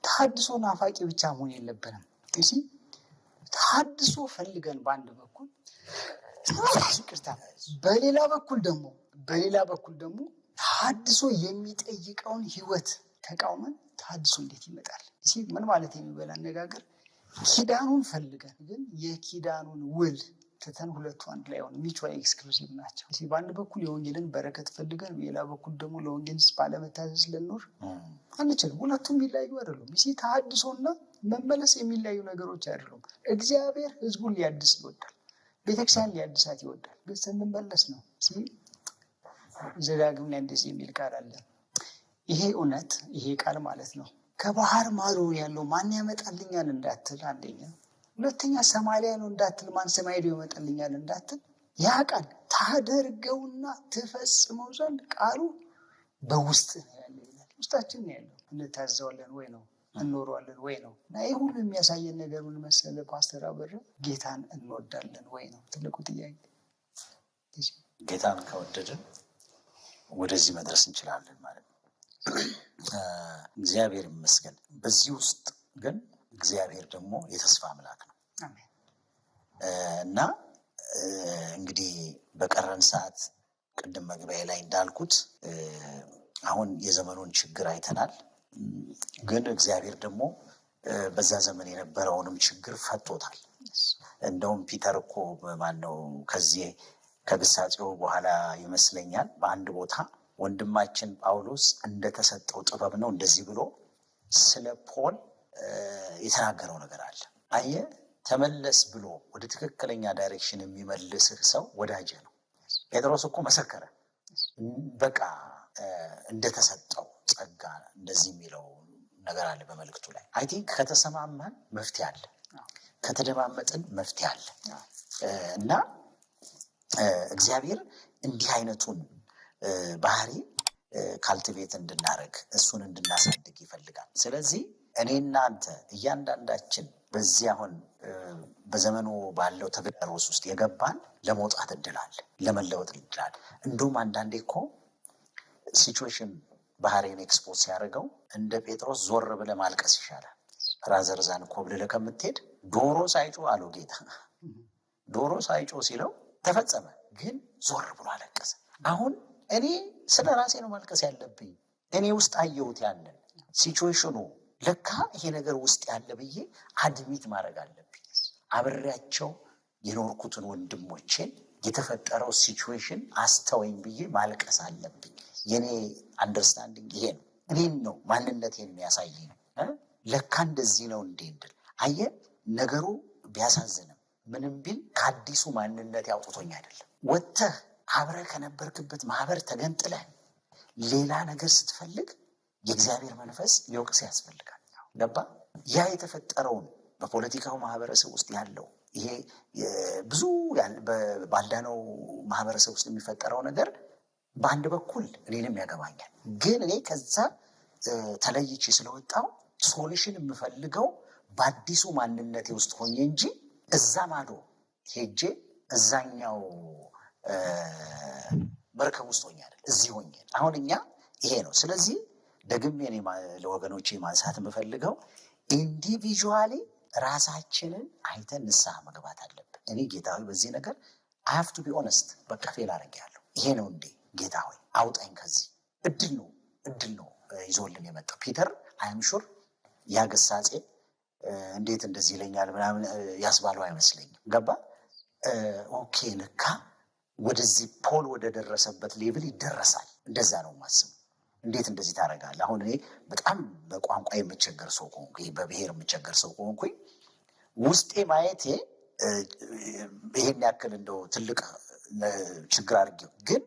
ተሐድሶ ናፋቂ ብቻ መሆን የለብንም። ተሐድሶ ፈልገን በአንድ በኩል በሌላ በኩል ደግሞ ተሐድሶ የሚጠይቀውን ህይወት ተቃውመን ተሐድሶ እንዴት ይመጣል? ምን ማለት የሚበላ አነጋገር፣ ኪዳኑን ፈልገን ግን የኪዳኑን ውል ትተን ሁለቱ አንድ ላይ ሆነ ሚቹዋል ኤክስክሉሲቭ ናቸው። በአንድ በኩል የወንጌልን በረከት ፈልገን በሌላ በኩል ደግሞ ለወንጌል ባለመታዘዝ ልንኖር አንችልም። ሁለቱም የሚለያዩ አይደሉም። ተሐድሶና መመለስ የሚለያዩ ነገሮች አይደሉም። እግዚአብሔር ህዝቡን ሊያድስ ይወዳል። ቤተክርስቲያን ሊያድሳት ይወዳል። ግን ስንመለስ ነው። ዘዳግም ላይ እንደዚህ የሚል ቃል አለ። ይሄ እውነት፣ ይሄ ቃል ማለት ነው ከባህር ማዶ ያለው ማን ያመጣልኛል እንዳትል፣ አንደኛ። ሁለተኛ ሰማሪያ ነው እንዳትል፣ ማን ሰማይ ሄዶ ያመጣልኛል እንዳትል፣ ያ ቃል ታደርገውና ትፈጽመው ዘንድ ቃሉ በውስጥ ነው ያለው ይላል። ውስጣችን ነው ያለው። እንታዘዋለን ወይ ነው? እንኖረዋለን ወይ ነው? እና ይህ ሁሉ የሚያሳየን ነገር ምን መሰለ ፓስተር አበራ? ጌታን እንወዳለን ወይ ነው ትልቁ ጥያቄ። ጌታን ከወደድን ወደዚህ መድረስ እንችላለን ማለት ነው። እግዚአብሔር ይመስገን። በዚህ ውስጥ ግን እግዚአብሔር ደግሞ የተስፋ አምላክ ነው እና እንግዲህ በቀረን ሰዓት ቅድም መግቢያ ላይ እንዳልኩት አሁን የዘመኑን ችግር አይተናል። ግን እግዚአብሔር ደግሞ በዛ ዘመን የነበረውንም ችግር ፈቶታል። እንደውም ፒተር እኮ ማነው ከዚህ ከግሳጼው በኋላ ይመስለኛል በአንድ ቦታ ወንድማችን ጳውሎስ እንደተሰጠው ጥበብ ነው እንደዚህ ብሎ ስለ ፖል የተናገረው ነገር አለ። አየህ፣ ተመለስ ብሎ ወደ ትክክለኛ ዳይሬክሽን የሚመልስህ ሰው ወዳጅ ነው። ጴጥሮስ እኮ መሰከረ፣ በቃ እንደተሰጠው ጸጋ እንደዚህ የሚለው ነገር አለ በመልእክቱ ላይ። አይ ቲንክ ከተሰማማን መፍትሄ አለ፣ ከተደማመጥን መፍትሄ አለ እና እግዚአብሔር እንዲህ አይነቱን ባህሪ ካልቲቬት እንድናደርግ እሱን እንድናሳድግ ይፈልጋል። ስለዚህ እኔና አንተ እያንዳንዳችን በዚህ አሁን በዘመኑ ባለው ተግዳሮት ውስጥ የገባን ለመውጣት እድላል፣ ለመለወጥ እድላል። እንዲሁም አንዳንዴ እኮ ሲቹዌሽን ባህሪን ኤክስፖዝ ሲያደርገው እንደ ጴጥሮስ ዞር ብለህ ማልቀስ ይሻላል። ራዘርዛን እኮ ብለህ ከምትሄድ ዶሮ ሳይጮ አለው ጌታ። ዶሮ ሳይጮ ሲለው ተፈጸመ፣ ግን ዞር ብሎ አለቀሰ። አሁን እኔ ስለ ራሴ ነው ማልቀስ ያለብኝ። እኔ ውስጥ አየሁት ያንን ሲቹዌሽኑ፣ ለካ ይሄ ነገር ውስጥ ያለ ብዬ አድሚት ማድረግ አለብኝ። አብሬያቸው የኖርኩትን ወንድሞቼን የተፈጠረው ሲቹዌሽን አስተወኝ ብዬ ማልቀስ አለብኝ። የኔ አንደርስታንዲንግ ይሄ ነው። እኔን ነው ማንነቴን የሚያሳይ ነው። ለካ እንደዚህ ነው እንዴ እንድል። አየህ ነገሩ ቢያሳዝንም ምንም ቢል ከአዲሱ ማንነት ያውጥቶኝ አይደለም። ወጥተህ አብረህ ከነበርክበት ማህበር ተገንጥለህ ሌላ ነገር ስትፈልግ የእግዚአብሔር መንፈስ ሊወቅስ ያስፈልጋል። ገባ? ያ የተፈጠረውን በፖለቲካው ማህበረሰብ ውስጥ ያለው ይሄ ብዙ ባልዳነው ማህበረሰብ ውስጥ የሚፈጠረው ነገር በአንድ በኩል እኔንም ያገባኛል። ግን እኔ ከዛ ተለይቼ ስለወጣው ሶሉሽን የምፈልገው በአዲሱ ማንነቴ ውስጥ ሆኜ እንጂ እዛ ማዶ ሄጄ እዛኛው መርከብ ውስጥ ሆኜ አይደል፣ እዚህ ሆኜ። አሁን እኛ ይሄ ነው። ስለዚህ ደግሜ እኔ ለወገኖቼ ማንሳት የምፈልገው ኢንዲቪዥዋሊ ራሳችንን አይተን ንስሐ መግባት አለብን። እኔ ጌታ ሆይ በዚህ ነገር አይ ሃቭ ቱ ቢ ኦነስት፣ በቃ ፌል አድርጌያለሁ። ይሄ ነው እንዴ ጌታ ሆይ አውጣኝ ከዚህ። እድል ነው ይዞልን የመጣው ፒተር። አይም ሹር ያ ገሳጼ እንዴት እንደዚህ ይለኛል ምናምን ያስባለው አይመስለኝም። ገባ? ኦኬ ልካ ወደዚህ ፖል ወደ ደረሰበት ሌቭል ይደረሳል። እንደዛ ነው የማስበው። እንዴት እንደዚህ ታደርጋለህ? አሁን እኔ በጣም በቋንቋ የምቸገር ሰው ከሆንኩኝ፣ በብሔር የምቸገር ሰው ከሆንኩኝ ውስጤ ማየቴ ይሄን ያክል እንደው ትልቅ ችግር አድርጌው፣ ግን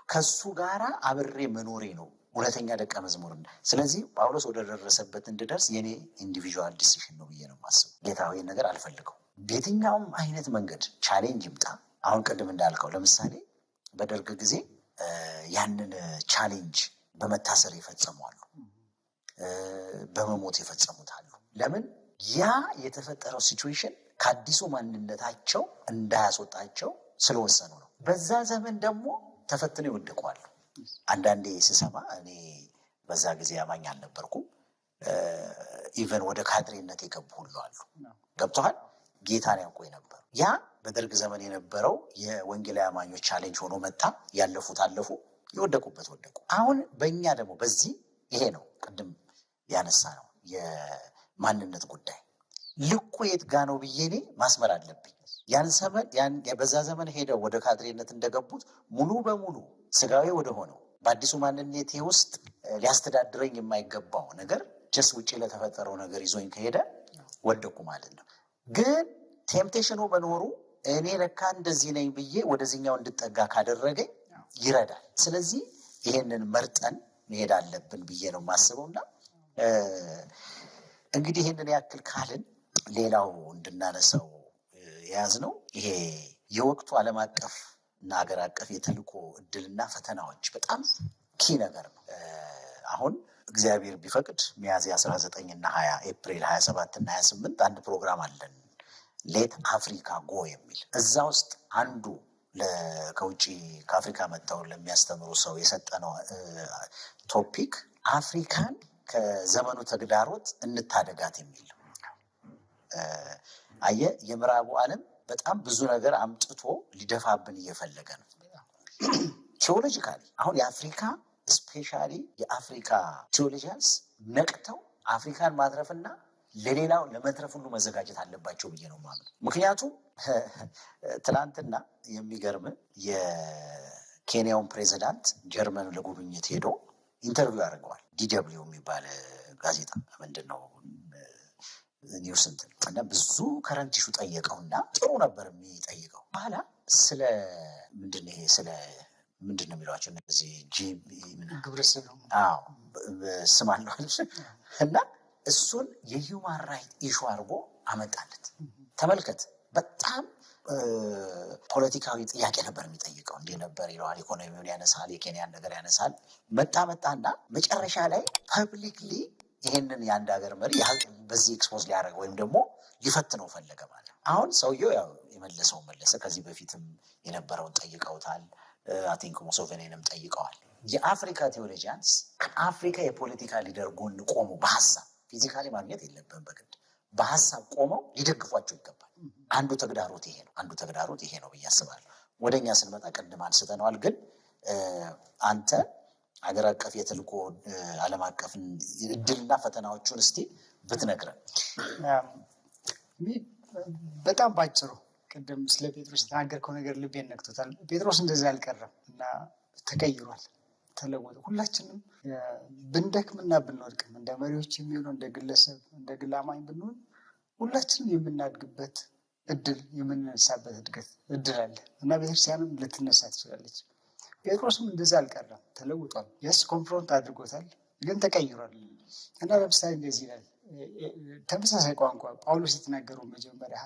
ከሱ ጋራ አብሬ መኖሬ ነው እውነተኛ ደቀ መዝሙር። ስለዚህ ጳውሎስ ወደ ደረሰበት እንድደርስ የኔ ኢንዲቪዥዋል ዲሲሽን ነው ብዬ ነው የማስበው። ጌታዊ ነገር አልፈልገው። በየትኛውም አይነት መንገድ ቻሌንጅ ይምጣ። አሁን ቅድም እንዳልከው ለምሳሌ በደርግ ጊዜ ያንን ቻሌንጅ በመታሰር የፈጸሙ አሉ፣ በመሞት የፈጸሙት አሉ። ለምን? ያ የተፈጠረው ሲቹዌሽን ከአዲሱ ማንነታቸው እንዳያስወጣቸው ስለወሰኑ ነው። በዛ ዘመን ደግሞ ተፈትነው ይወድቀዋል። አንዳንዴ ስሰማ እኔ በዛ ጊዜ አማኝ አልነበርኩም፣ ኢቨን ወደ ካድሬነት የገቡ ሁሉ አሉ። ገብቶሃል? ጌታን ያውቁ የነበሩ። ያ በደርግ ዘመን የነበረው የወንጌላዊ አማኞች ቻሌንጅ ሆኖ መጣ። ያለፉት አለፉ፣ የወደቁበት ወደቁ። አሁን በእኛ ደግሞ በዚህ ይሄ ነው ቅድም ያነሳ ነው የማንነት ጉዳይ። ልኩ የት ጋ ነው ብዬ እኔ ማስመር አለብኝ። በዛ ዘመን ሄደው ወደ ካድሬነት እንደገቡት ሙሉ በሙሉ ስጋዊ ወደ ሆነው በአዲሱ ማንነቴ ውስጥ ሊያስተዳድረኝ የማይገባው ነገር ጀስ ውጭ ለተፈጠረው ነገር ይዞኝ ከሄደ ወደቁ ማለት ነው። ግን ቴምፕቴሽኑ መኖሩ እኔ ለካ እንደዚህ ነኝ ብዬ ወደዚህኛው እንድጠጋ ካደረገኝ ይረዳል። ስለዚህ ይሄንን መርጠን መሄድ አለብን ብዬ ነው የማስበው። እና እንግዲህ ይህንን ያክል ካልን ሌላው እንድናነሳው የያዝነው ይሄ የወቅቱ ዓለም አቀፍ እና ሀገር አቀፍ የተልእኮ እድልና ፈተናዎች በጣም ኪ ነገር ነው። አሁን እግዚአብሔር ቢፈቅድ ሚያዝያ 19 እና 20 ኤፕሪል 27 እና 28 አንድ ፕሮግራም አለን፣ ሌት አፍሪካ ጎ የሚል። እዛ ውስጥ አንዱ ከውጭ ከአፍሪካ መጥተው ለሚያስተምሩ ሰው የሰጠነው ቶፒክ አፍሪካን ከዘመኑ ተግዳሮት እንታደጋት የሚል ነው። አየህ የምዕራቡ ዓለም በጣም ብዙ ነገር አምጥቶ ሊደፋብን እየፈለገ ነው። ቴዎሎጂካሊ አሁን የአፍሪካ ስፔሻሊ የአፍሪካ ቴዎሎጂያንስ ነቅተው አፍሪካን ማትረፍና ለሌላው ለመትረፍ ሁሉ መዘጋጀት አለባቸው ብዬ ነው ማለት። ምክንያቱም ትናንትና የሚገርም የኬንያውን ፕሬዚዳንት ጀርመን ለጉብኝት ሄዶ ኢንተርቪው ያደርገዋል። DW የሚባል ጋዜጣ ምንድን ነው ኒውስ እንትን እና ብዙ ከረንት ኢሹ ጠየቀውና ጥሩ ነበር የሚጠይቀው። በኋላ ስለ ምንድን ነው ይሄ ስለ ምንድን ነው የሚሏቸው እነዚህ ግብረ ስም አለዋል እና እሱን የሂውማን ራይት ኢሹ አድርጎ አመጣለት። ተመልከት፣ በጣም ፖለቲካዊ ጥያቄ ነበር የሚጠይቀው። እንዲህ ነበር ይለዋል። ኢኮኖሚውን ያነሳል፣ የኬንያን ነገር ያነሳል። መጣና መጨረሻ ላይ ፐብሊክሊ ይሄንን የአንድ ሀገር መሪ በዚህ ኤክስፖዝ ሊያደርግ ወይም ደግሞ ሊፈትነው ፈለገ ማለት። አሁን ሰውየው ያው የመለሰው መለሰ። ከዚህ በፊትም የነበረውን ጠይቀውታል። አቲንክ ሙሶቬኒንም ጠይቀዋል። የአፍሪካ ቴዎሎጂያንስ ከአፍሪካ የፖለቲካ ሊደር ጎን ቆሙ። በሀሳብ ፊዚካሊ ማግኘት የለብን በግድ በሀሳብ ቆመው ሊደግፏቸው ይገባል። አንዱ ተግዳሮት ይሄ ነው ብዬ አስባለሁ። ወደኛ ስንመጣ ቅድም አንስተነዋል። ግን አንተ ሀገር አቀፍ የተልእኮ ዓለም አቀፍ እድልና ፈተናዎቹን እስቲ ብትነግረን። በጣም ባጭሩ ቅድም ስለ ጴጥሮስ የተናገርከው ነገር ልቤን ነክቶታል። ጴጥሮስ እንደዚህ አልቀረም እና ተቀይሯል። ተለወጠ። ሁላችንም ብንደክምና ብንወድቅም እንደ መሪዎች የሚሆነው እንደ ግለሰብ እንደ ግል አማኝ ብንሆን ሁላችንም የምናድግበት እድል የምንነሳበት እድል አለ እና ቤተክርስቲያንም ልትነሳ ትችላለች። ጴጥሮስም እንደዛ አልቀረም፣ ተለውጧል። የስ ኮንፍሮንት አድርጎታል፣ ግን ተቀይሯል። እና ለምሳሌ እንደዚህ ይላል። ተመሳሳይ ቋንቋ ጳውሎስ የተናገረው መጀመሪያ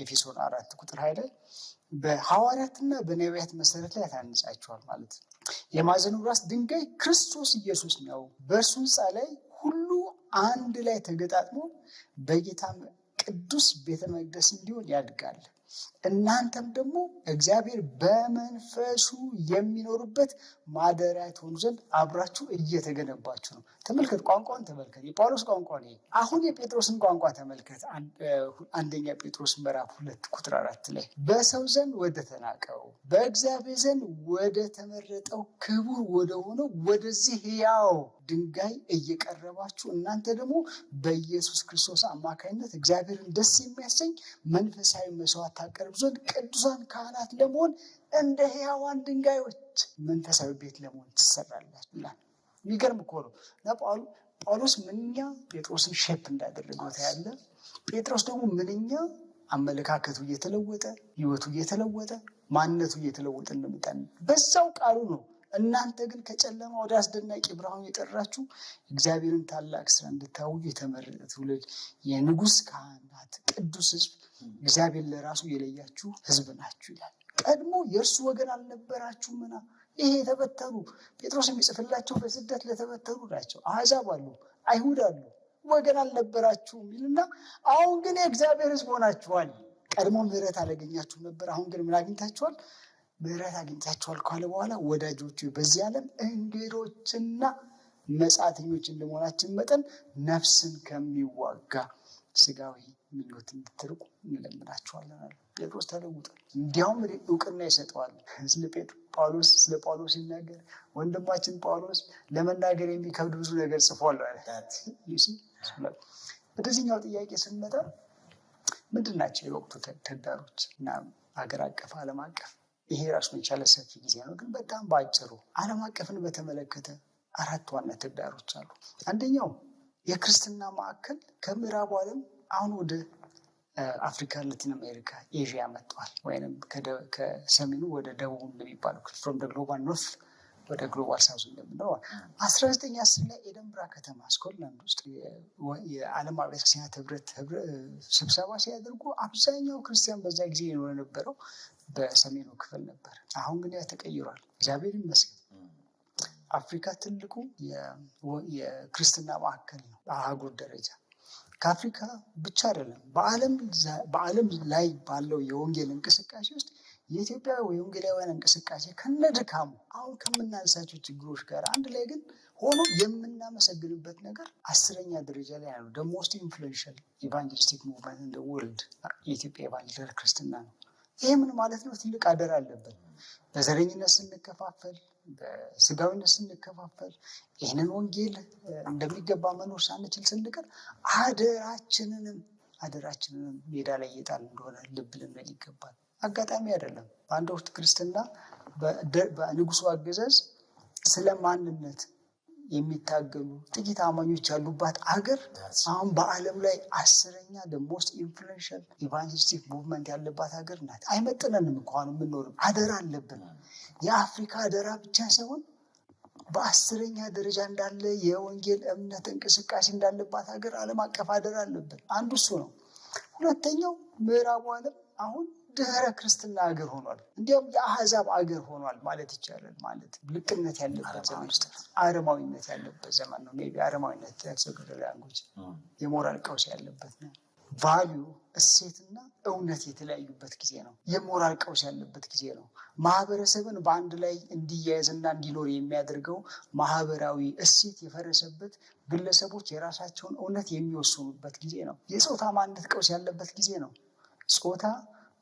ኤፌሶን 4:20 ላይ በሐዋርያትና በነቢያት መሰረት ላይ ታንጻችኋል ማለት ነው። የማዕዘኑ ራስ ድንጋይ ክርስቶስ ኢየሱስ ነው። በእርሱ ሕንፃ ላይ ሁሉ አንድ ላይ ተገጣጥሞ በጌታ ቅዱስ ቤተ መቅደስ እንዲሆን ያድጋል። እናንተም ደግሞ እግዚአብሔር በመንፈሱ የሚኖሩበት ማደሪያ ትሆኑ ዘንድ አብራችሁ እየተገነባችሁ ነው። ተመልከት፣ ቋንቋን ተመልከት። የጳውሎስ ቋንቋ ነው። አሁን የጴጥሮስን ቋንቋ ተመልከት። አንደኛ ጴጥሮስ ምዕራፍ 2:4 ላይ በሰው ዘንድ ወደ ተናቀው በእግዚአብሔር ዘንድ ወደ ተመረጠው ክቡር ወደ ሆነው ወደዚህ ሕያው ድንጋይ እየቀረባችሁ እናንተ ደግሞ በኢየሱስ ክርስቶስ አማካኝነት እግዚአብሔርን ደስ የሚያሰኝ መንፈሳዊ መስዋዕት ታቀርቡ ዘንድ ቅዱሳን ካህናት ለመሆን እንደ ሕያዋን ድንጋዮች መንፈሳዊ ቤት ለመሆን ትሰራላችሁ ይላል። የሚገርም እኮ ነው። እና ጳውሎስ ምንኛ ጴጥሮስን ሼፕ እንዳደረገው ታያለ። ጴጥሮስ ደግሞ ምንኛ አመለካከቱ እየተለወጠ ህይወቱ እየተለወጠ ማንነቱ እየተለወጠ እንደመጣ በዛው ቃሉ ነው። እናንተ ግን ከጨለማ ወደ አስደናቂ ብርሃኑ የጠራችሁ እግዚአብሔርን ታላቅ ስራ እንድታውጁ የተመረጠ ትውልድ፣ የንጉሥ ካህናት፣ ቅዱስ ሕዝብ፣ እግዚአብሔር ለራሱ የለያችሁ ሕዝብ ናችሁ ይላል። ቀድሞ የእርሱ ወገን አልነበራችሁምና። ይሄ የተበተኑ ጴጥሮስ የሚጽፍላቸው በስደት ለተበተኑ ናቸው። አሕዛብ አሉ፣ አይሁድ አሉ፣ ወገን አልነበራችሁም ይልና አሁን ግን የእግዚአብሔር ሕዝብ ሆናችኋል። ቀድሞ ምሕረት አላገኛችሁም ነበር፣ አሁን ግን ምን አግኝታችኋል? ምሕረት አግኝታችኋል ካለ በኋላ ወዳጆቹ በዚህ ዓለም እንግዶችና መጻተኞች እንደመሆናችን መጠን ነፍስን ከሚዋጋ ስጋዊ ምኞት እንድትርቁ እንለምናችኋለን አለ። ጴጥሮስ ተለውጧል። እንዲያውም እውቅና ይሰጠዋል። ስለ ጳውሎስ ሲናገር ወንድማችን ጳውሎስ ለመናገር የሚከብድ ብዙ ነገር ጽፏል አለ። ወደዚህኛው ጥያቄ ስንመጣ ምንድን ናቸው የወቅቱ ተግዳሮች እና ሀገር አቀፍ ዓለም አቀፍ? ይሄ ራሱን የቻለ ሰፊ ጊዜ ነው፣ ግን በጣም በአጭሩ ዓለም አቀፍን በተመለከተ 4 ዋና ተግዳሮች አሉ። አንደኛው የክርስትና ማዕከል ከምዕራቡ ዓለም አሁን ወደ አፍሪካ፣ ላቲን አሜሪካ፣ ኤዥያ መጥተዋል። ወይም ከሰሜኑ ወደ ደቡብ እንደሚባለው ፍሮም ግሎባል ኖርት ወደ ግሎባል ሳውዝ እንደምንለው 1910 ላይ ኤደንብራ ከተማ ስኮትላንድ ውስጥ የዓለም አብያተ ክርስቲያናት ህብረት ስብሰባ ሲያደርጉ አብዛኛው ክርስቲያን በዛ ጊዜ የኖረ ነበረው በሰሜኑ ክፍል ነበር። አሁን ግን ያ ተቀይሯል። እግዚአብሔር ይመስገን። አፍሪካ ትልቁ የክርስትና ማዕከል ነው በአህጉር ደረጃ። ከአፍሪካ ብቻ አይደለም፣ በዓለም ላይ ባለው የወንጌል እንቅስቃሴ ውስጥ የኢትዮጵያ የወንጌላውያን እንቅስቃሴ ከነድካሙ አሁን ከምናነሳቸው ችግሮች ጋር አንድ ላይ ግን ሆኖ የምናመሰግንበት ነገር 10ኛ ደረጃ ላይ ነው። the most influential evangelistic movement in the world የኢትዮጵያ ኤቫንጀሊካል ክርስትና ነው። ይሄ ምን ማለት ነው? ትልቅ አደራ አለብን። በዘረኝነት ስንከፋፈል፣ በስጋዊነት ስንከፋፈል፣ ይህንን ወንጌል እንደሚገባ መኖር ሳንችል ስንቀር አደራችንንም ሜዳ ላይ እየጣል እንደሆነ ልብ ልንል ይገባል። አጋጣሚ አይደለም። በአንድ ወቅት ክርስትና በንጉሱ አገዛዝ ስለ ማንነት የሚታገሉ ጥቂት አማኞች ያሉባት አገር አሁን በዓለም ላይ 10ኛ ሞስት ኢንፍሉዌንሻል ኢቫንጀሊስቲክ ሙቭመንት ያለባት ሀገር ናት። አይመጥነንም እንኳን የምንኖርም አደራ አለብን። የአፍሪካ አደራ ብቻ ሳይሆን በ10ኛ ደረጃ እንዳለ የወንጌል እምነት እንቅስቃሴ እንዳለባት ሀገር ዓለም አቀፍ አደራ አለብን። አንዱ እሱ ነው። ሁለተኛው ምዕራቡ ዓለም አሁን ድህረ ክርስትና አገር ሆኗል። እንዲያውም የአሕዛብ አገር ሆኗል ማለት ይቻላል። ማለት ልቅነት ያለበት ዘመን ውስጥ አረማዊነት ያለበት ዘመን ነው። ሜይ ቢ አረማዊነት ያንጎች የሞራል ቀውስ ያለበት ነው። ቫሊዩ እሴትና እውነት የተለያዩበት ጊዜ ነው። የሞራል ቀውስ ያለበት ጊዜ ነው። ማህበረሰብን በአንድ ላይ እንዲያያዝና እንዲኖር የሚያደርገው ማህበራዊ እሴት የፈረሰበት፣ ግለሰቦች የራሳቸውን እውነት የሚወስኑበት ጊዜ ነው። የፆታ ማንነት ቀውስ ያለበት ጊዜ ነው። ፆታ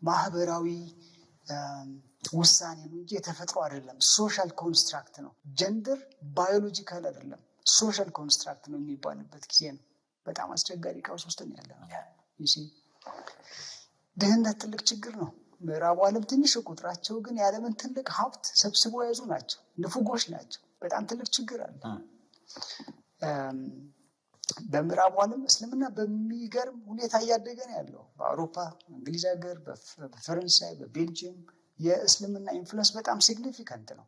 ማህበራዊ ውሳኔ ነው እንጂ የተፈጥሮ አይደለም። ሶሻል ኮንስትራክት ነው። ጀንደር ባዮሎጂካል አይደለም፣ ሶሻል ኮንስትራክት ነው የሚባልበት ጊዜ ነው። በጣም አስቸጋሪ ቀውስ ውስጥ ነው ያለ ነው። ድህነት ትልቅ ችግር ነው። ምዕራቡ ዓለም ትንሽ ቁጥራቸው ግን የዓለምን ትልቅ ሀብት ሰብስበው የያዙ ናቸው። ንፉጎች ናቸው። በጣም ትልቅ ችግር አለ። በምዕራቡ ዓለም እስልምና በሚገርም ሁኔታ እያደገ ነው ያለው። በአውሮፓ፣ እንግሊዝ ሀገር፣ በፈረንሳይ፣ በቤልጅየም የእስልምና ኢንፍሉዌንስ በጣም ሲግኒፊካንት ነው።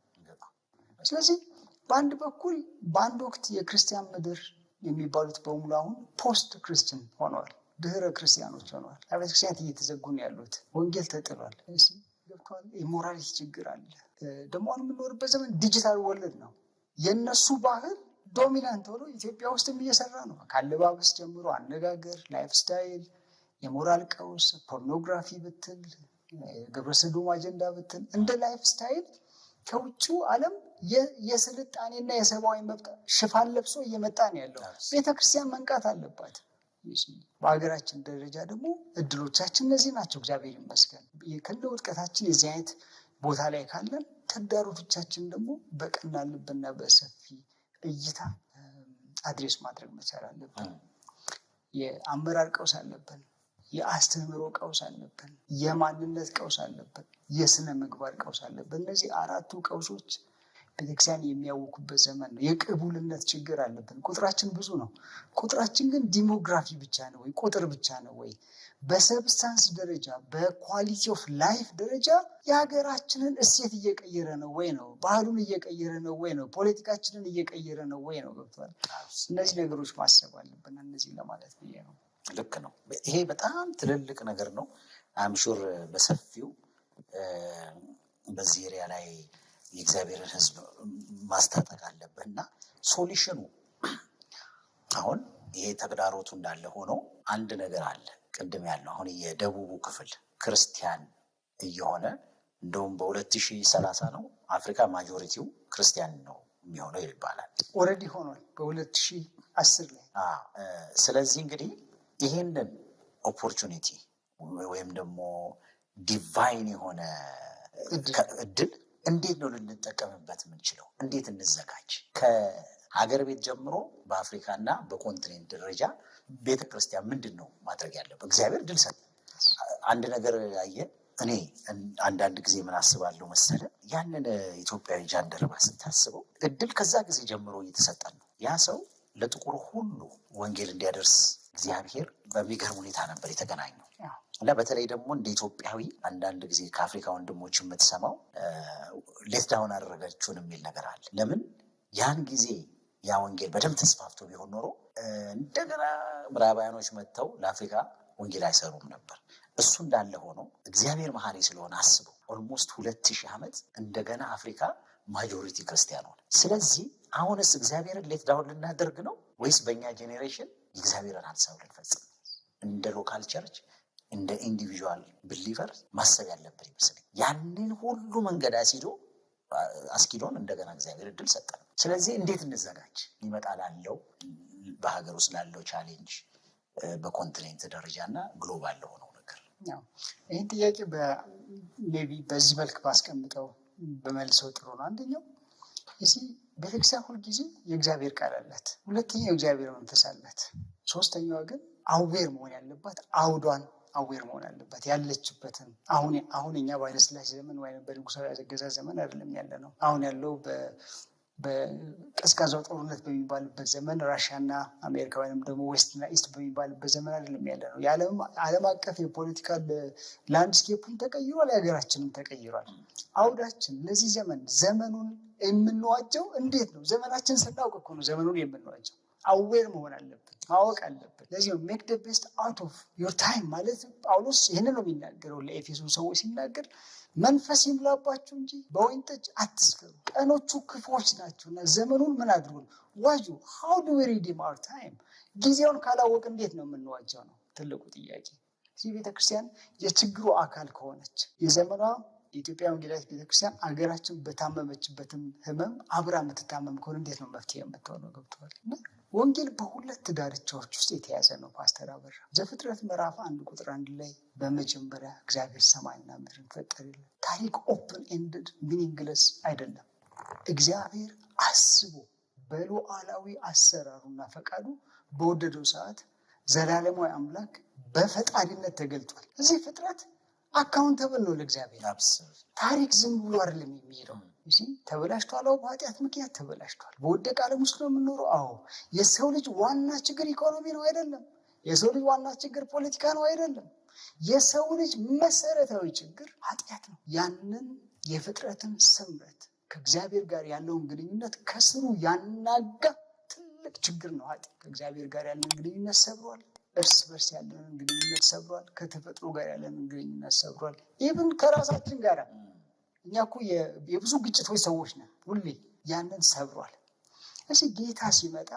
ስለዚህ በአንድ በኩል በአንድ ወቅት የክርስቲያን ምድር የሚባሉት በሙሉ አሁን ፖስት ክርስቲያን ሆነዋል፣ ድህረ ክርስቲያኖች ሆነዋል። አብያተ ክርስቲያናት እየተዘጉ ነው ያሉት። ወንጌል ተጥሏል። ገብተዋል። የሞራሊቲ ችግር አለ። ደግሞ አሁን የምንኖርበት ዘመን ዲጂታል ወርልድ ነው። የእነሱ ባህል ዶሚናንት ሆኖ ኢትዮጵያ ውስጥም እየሰራ ነው። ከአለባበስ ጀምሮ አነጋገር፣ ላይፍ ስታይል፣ የሞራል ቀውስ፣ ፖርኖግራፊ ብትል፣ ግብረሰዶም አጀንዳ ብትል እንደ ላይፍ ስታይል ከውጭው ዓለም የስልጣኔና የሰብአዊ መብት ሽፋን ለብሶ እየመጣ ነው ያለው። ቤተክርስቲያን መንቃት አለባት። በሀገራችን ደረጃ ደግሞ እድሎቻችን እነዚህ ናቸው። እግዚአብሔር ይመስገን። ከነ ውድቀታችን የዚህ አይነት ቦታ ላይ ካለን ተግዳሮቶቻችን ደግሞ በቀና ልብና በሰፊ እይታ አድሬስ ማድረግ መቻል አለብን። የአመራር ቀውስ አለብን። የአስተምህሮ ቀውስ አለብን። የማንነት ቀውስ አለብን። የስነ ምግባር ቀውስ አለብን። እነዚህ አራቱ ቀውሶች ቤተክርስቲያን የሚያውኩበት ዘመን ነው። የቅቡልነት ችግር አለብን። ቁጥራችን ብዙ ነው። ቁጥራችን ግን ዲሞግራፊ ብቻ ነው ወይ? ቁጥር ብቻ ነው ወይ? በሰብስታንስ ደረጃ በኳሊቲ ኦፍ ላይፍ ደረጃ የሀገራችንን እሴት እየቀየረ ነው ወይ ነው? ባህሉን እየቀየረ ነው ወይ ነው? ፖለቲካችንን እየቀየረ ነው ወይ ነው? ገብቷል። እነዚህ ነገሮች ማሰብ አለብን። እነዚህ ለማለት ብዬ ነው። ልክ ነው። ይሄ በጣም ትልልቅ ነገር ነው። አምሹር በሰፊው በዚህ ኤሪያ ላይ የእግዚአብሔርን ሕዝብ ማስታጠቅ አለብህ እና ሶሉሽኑ አሁን ይሄ ተግዳሮቱ እንዳለ ሆኖ አንድ ነገር አለ። ቅድም ያለው አሁን የደቡቡ ክፍል ክርስቲያን እየሆነ እንደውም በ2030 ነው አፍሪካ ማጆሪቲው ክርስቲያን ነው የሚሆነው ይባላል። ኦልሬዲ ሆኗል በ2010 ላይ። ስለዚህ እንግዲህ ይሄንን ኦፖርቹኒቲ ወይም ደግሞ ዲቫይን የሆነ እድል እንዴት ነው ልንጠቀምበት የምንችለው? እንዴት እንዘጋጅ? ከሀገር ቤት ጀምሮ በአፍሪካ እና በኮንቲኔንት ደረጃ ቤተክርስቲያን ምንድን ነው ማድረግ ያለበት? እግዚአብሔር ድል ሰጠ። አንድ ነገር ያየን እኔ አንዳንድ ጊዜ ምን አስባለሁ መሰለ፣ ያንን ኢትዮጵያዊ ጃንደረባ ስታስበው እድል ከዛ ጊዜ ጀምሮ እየተሰጠን ነው። ያ ሰው ለጥቁር ሁሉ ወንጌል እንዲያደርስ እግዚአብሔር በሚገርም ሁኔታ ነበር የተገናኘው። እና በተለይ ደግሞ እንደ ኢትዮጵያዊ አንዳንድ ጊዜ ከአፍሪካ ወንድሞች የምትሰማው ሌት ዳውን አደረገችውን የሚል ነገር አለ። ለምን ያን ጊዜ ያ ወንጌል በደንብ ተስፋፍቶ ቢሆን ኖሮ እንደገና ምዕራባውያኖች መጥተው ለአፍሪካ ወንጌል አይሰሩም ነበር። እሱ እንዳለ ሆኖ እግዚአብሔር መሐሪ ስለሆነ አስበው ኦልሞስት 2000 ዓመት እንደገና አፍሪካ ማጆሪቲ ክርስቲያን ሆነ። ስለዚህ አሁንስ እግዚአብሔርን ሌት ዳውን ልናደርግ ነው ወይስ በእኛ ጄኔሬሽን የእግዚአብሔርን ሀሳብ ልንፈጽም? እንደ ሎካል ቸርች እንደ ኢንዲቪዥዋል ብሊቨር ማሰብ ያለብን ይመስለኝ። ያንን ሁሉ መንገድ አስኪዶን እንደገና እግዚአብሔር እድል ሰጠን። ስለዚህ እንዴት እንዘጋጅ? ሊመጣ ላለው በሀገር ውስጥ ላለው ቻሌንጅ በኮንቲኔንት ደረጃ እና ግሎባል ለሆነው ነገር ይህን ጥያቄ ሜይ ቢ በዚህ መልክ ባስቀምጠው በመልሰው ጥሩ ነው። አንደኛው ቤተክርስቲያን ሁልጊዜ የእግዚአብሔር ቃል አላት። ሁለተኛው የእግዚአብሔር መንፈስ አላት። ሶስተኛዋ ግን አዌር መሆን ያለባት አውዷን አዌር መሆን አለበት። ያለችበትን አሁን እኛ በኃይለሥላሴ ዘመን ወይም በንጉሳዊ አገዛዝ ዘመን አይደለም ያለ ነው። አሁን ያለው በቀዝቃዛው ጦርነት በሚባልበት ዘመን ራሽያና አሜሪካ ወይም ደግሞ ዌስትና ኢስት በሚባልበት ዘመን አይደለም ያለ ነው። የዓለም አቀፍ የፖለቲካል ላንድስኬፑን ተቀይሯል። የሀገራችንም ተቀይሯል። አውዳችን ለዚህ ዘመኑን የምንዋጀው እንዴት ነው? ዘመናችን ስናውቅ እኮ ነው ዘመኑን የምንዋጀው። አዌር መሆን አለብን፣ ማወቅ አለብን። ለዚህ ነው ሜክ ደ ቤስት አውት ኦፍ ዮር ታይም ማለት ጳውሎስ ይህንን ነው የሚናገረው ለኤፌሶን ሰዎች ሲናገር፣ መንፈስ ይምላባችሁ እንጂ በወይን ጠጅ አትስከሩ፣ ቀኖቹ ክፉዎች ናቸውና ዘመኑን ምን አድርጉ ዋጁ። ሃው ዱ ዊ ሪዲም አወር ታይም? ጊዜውን ካላወቅ እንዴት ነው የምንዋጀው ነው ትልቁ ጥያቄ። እዚህ ቤተክርስቲያን የችግሩ አካል ከሆነች የዘመኗ የኢትዮጵያ ወንጌላዊት ቤተክርስቲያን አገራችን በታመመችበትም ህመም አብራ የምትታመም ከሆነ እንዴት ነው መፍትሄ የምትሆነው? ገብተዋል። ወንጌል በሁለት ዳርቻዎች ውስጥ የተያዘ ነው። ፓስተር አበራ ዘፍጥረት ምዕራፍ 1 ላይ በመጀመሪያ እግዚአብሔር ሰማይና ምድርን ፈጠረ ይላል። ታሪክ ኦፕን ኤንድድ ሚኒንግለስ አይደለም። እግዚአብሔር አስቦ በሉዓላዊ አሰራሩና ፈቃዱ በወደደው ሰዓት ዘላለማዊ አምላክ በፈጣሪነት ተገልጧል። እዚህ ፍጥረት አካውንተብል ነው ለእግዚአብሔር። ታሪክ ዝም ብሎ አይደለም የሚሄደው። እሺ ተበላሽቷል። በኃጢአት ምክንያት ተበላሽቷል። በወደቀ ዓለም ውስጥ ነው የምንኖረው። አዎ የሰው ልጅ ዋና ችግር ኢኮኖሚ ነው አይደለም። የሰው ልጅ ዋና ችግር ፖለቲካ ነው አይደለም። የሰው ልጅ መሰረታዊ ችግር ኃጢአት ነው። ያንን የፍጥረትን ስምረት ከእግዚአብሔር ጋር ያለውን ግንኙነት ከስሩ ያናጋ ትልቅ ችግር ነው ኃጢአት። ከእግዚአብሔር ጋር ያለን ግንኙነት ሰብሯል። እርስ በርስ ያለንን ግንኙነት ሰብሯል። ከተፈጥሮ ጋር ያለንን ግንኙነት ሰብሯል። ኢቭን ከራሳችን ጋር እኛ እኮ የብዙ ግጭቶች ሰዎች ነን። ሁሌ ያንን ሰብሯል። እሺ ጌታ ሲመጣ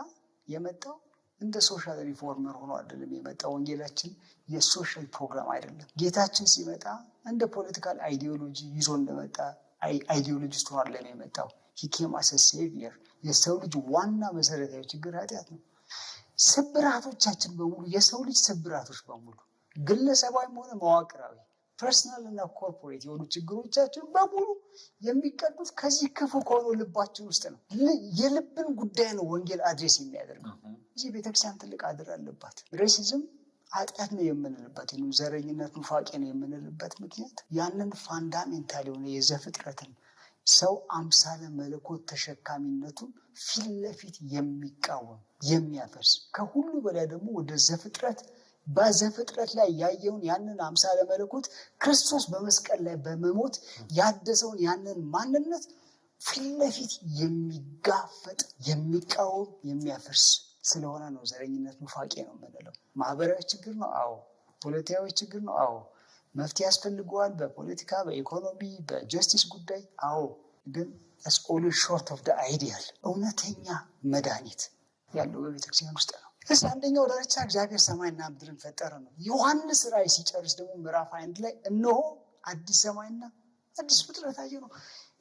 የመጣው እንደ ሶሻል ሪፎርመር ሆኖ አይደለም የመጣው። ወንጌላችን የሶሻል ፕሮግራም አይደለም። ጌታችን ሲመጣ እንደ ፖለቲካል አይዲዮሎጂ ይዞ እንደመጣ አይዲዮሎጂስት ሆኖ አይደለም የመጣው። ሂ ኬም አስ ኤ ሴቪየር። የሰው ልጅ ዋና መሰረታዊ ችግር ኃጢአት ነው። ስብራቶቻችን በሙሉ የሰው ልጅ ስብራቶች በሙሉ ግለሰባዊም ሆነ መዋቅራዊ ፐርሰናል እና ኮርፖሬት የሆኑ ችግሮቻችን በሙሉ የሚቀዱት ከዚህ ክፉ ከሆነው ልባችን ውስጥ ነው። የልብን ጉዳይ ነው ወንጌል አድሬስ የሚያደርገው። እዚህ ቤተክርስቲያን ትልቅ አድር አለባት። ሬሲዝም ኃጢአት ነው የምንልበት፣ ዘረኝነት ኑፋቄ ነው የምንልበት ምክንያት ያንን ፋንዳሜንታል የሆነ የዘፍጥረትን ሰው አምሳለ መለኮት ተሸካሚነቱን ፊት ለፊት የሚቃወም የሚያፈርስ፣ ከሁሉ በላይ ደግሞ ወደ ዘፍጥረት በዘፍጥረት ላይ ያየውን ያንን አምሳለ መለኮት ክርስቶስ በመስቀል ላይ በመሞት ያደሰውን ያንን ማንነት ፊት ለፊት የሚጋፈጥ የሚቃወም የሚያፈርስ ስለሆነ ነው ዘረኝነት ኑፋቄ ነው የምንለው። ማህበራዊ ችግር ነው። አዎ ፖለቲካዊ ችግር ነው። አዎ መፍትሄ ያስፈልገዋል። በፖለቲካ በኢኮኖሚ በጀስቲስ ጉዳይ አዎ። ግን always short of the ideal እውነተኛ መድኃኒት ያለው በቤተክርስቲያን ውስጥ ነው። እዚህ አንደኛው ደረጃ እግዚአብሔር ሰማይና ምድርን ፈጠረ ነው። ዮሐንስ ራእይ ሲጨርስ ደግሞ ምዕራፍ 1 ላይ እነሆ አዲስ ሰማይና አዲስ ፍጥረት አየ ነው።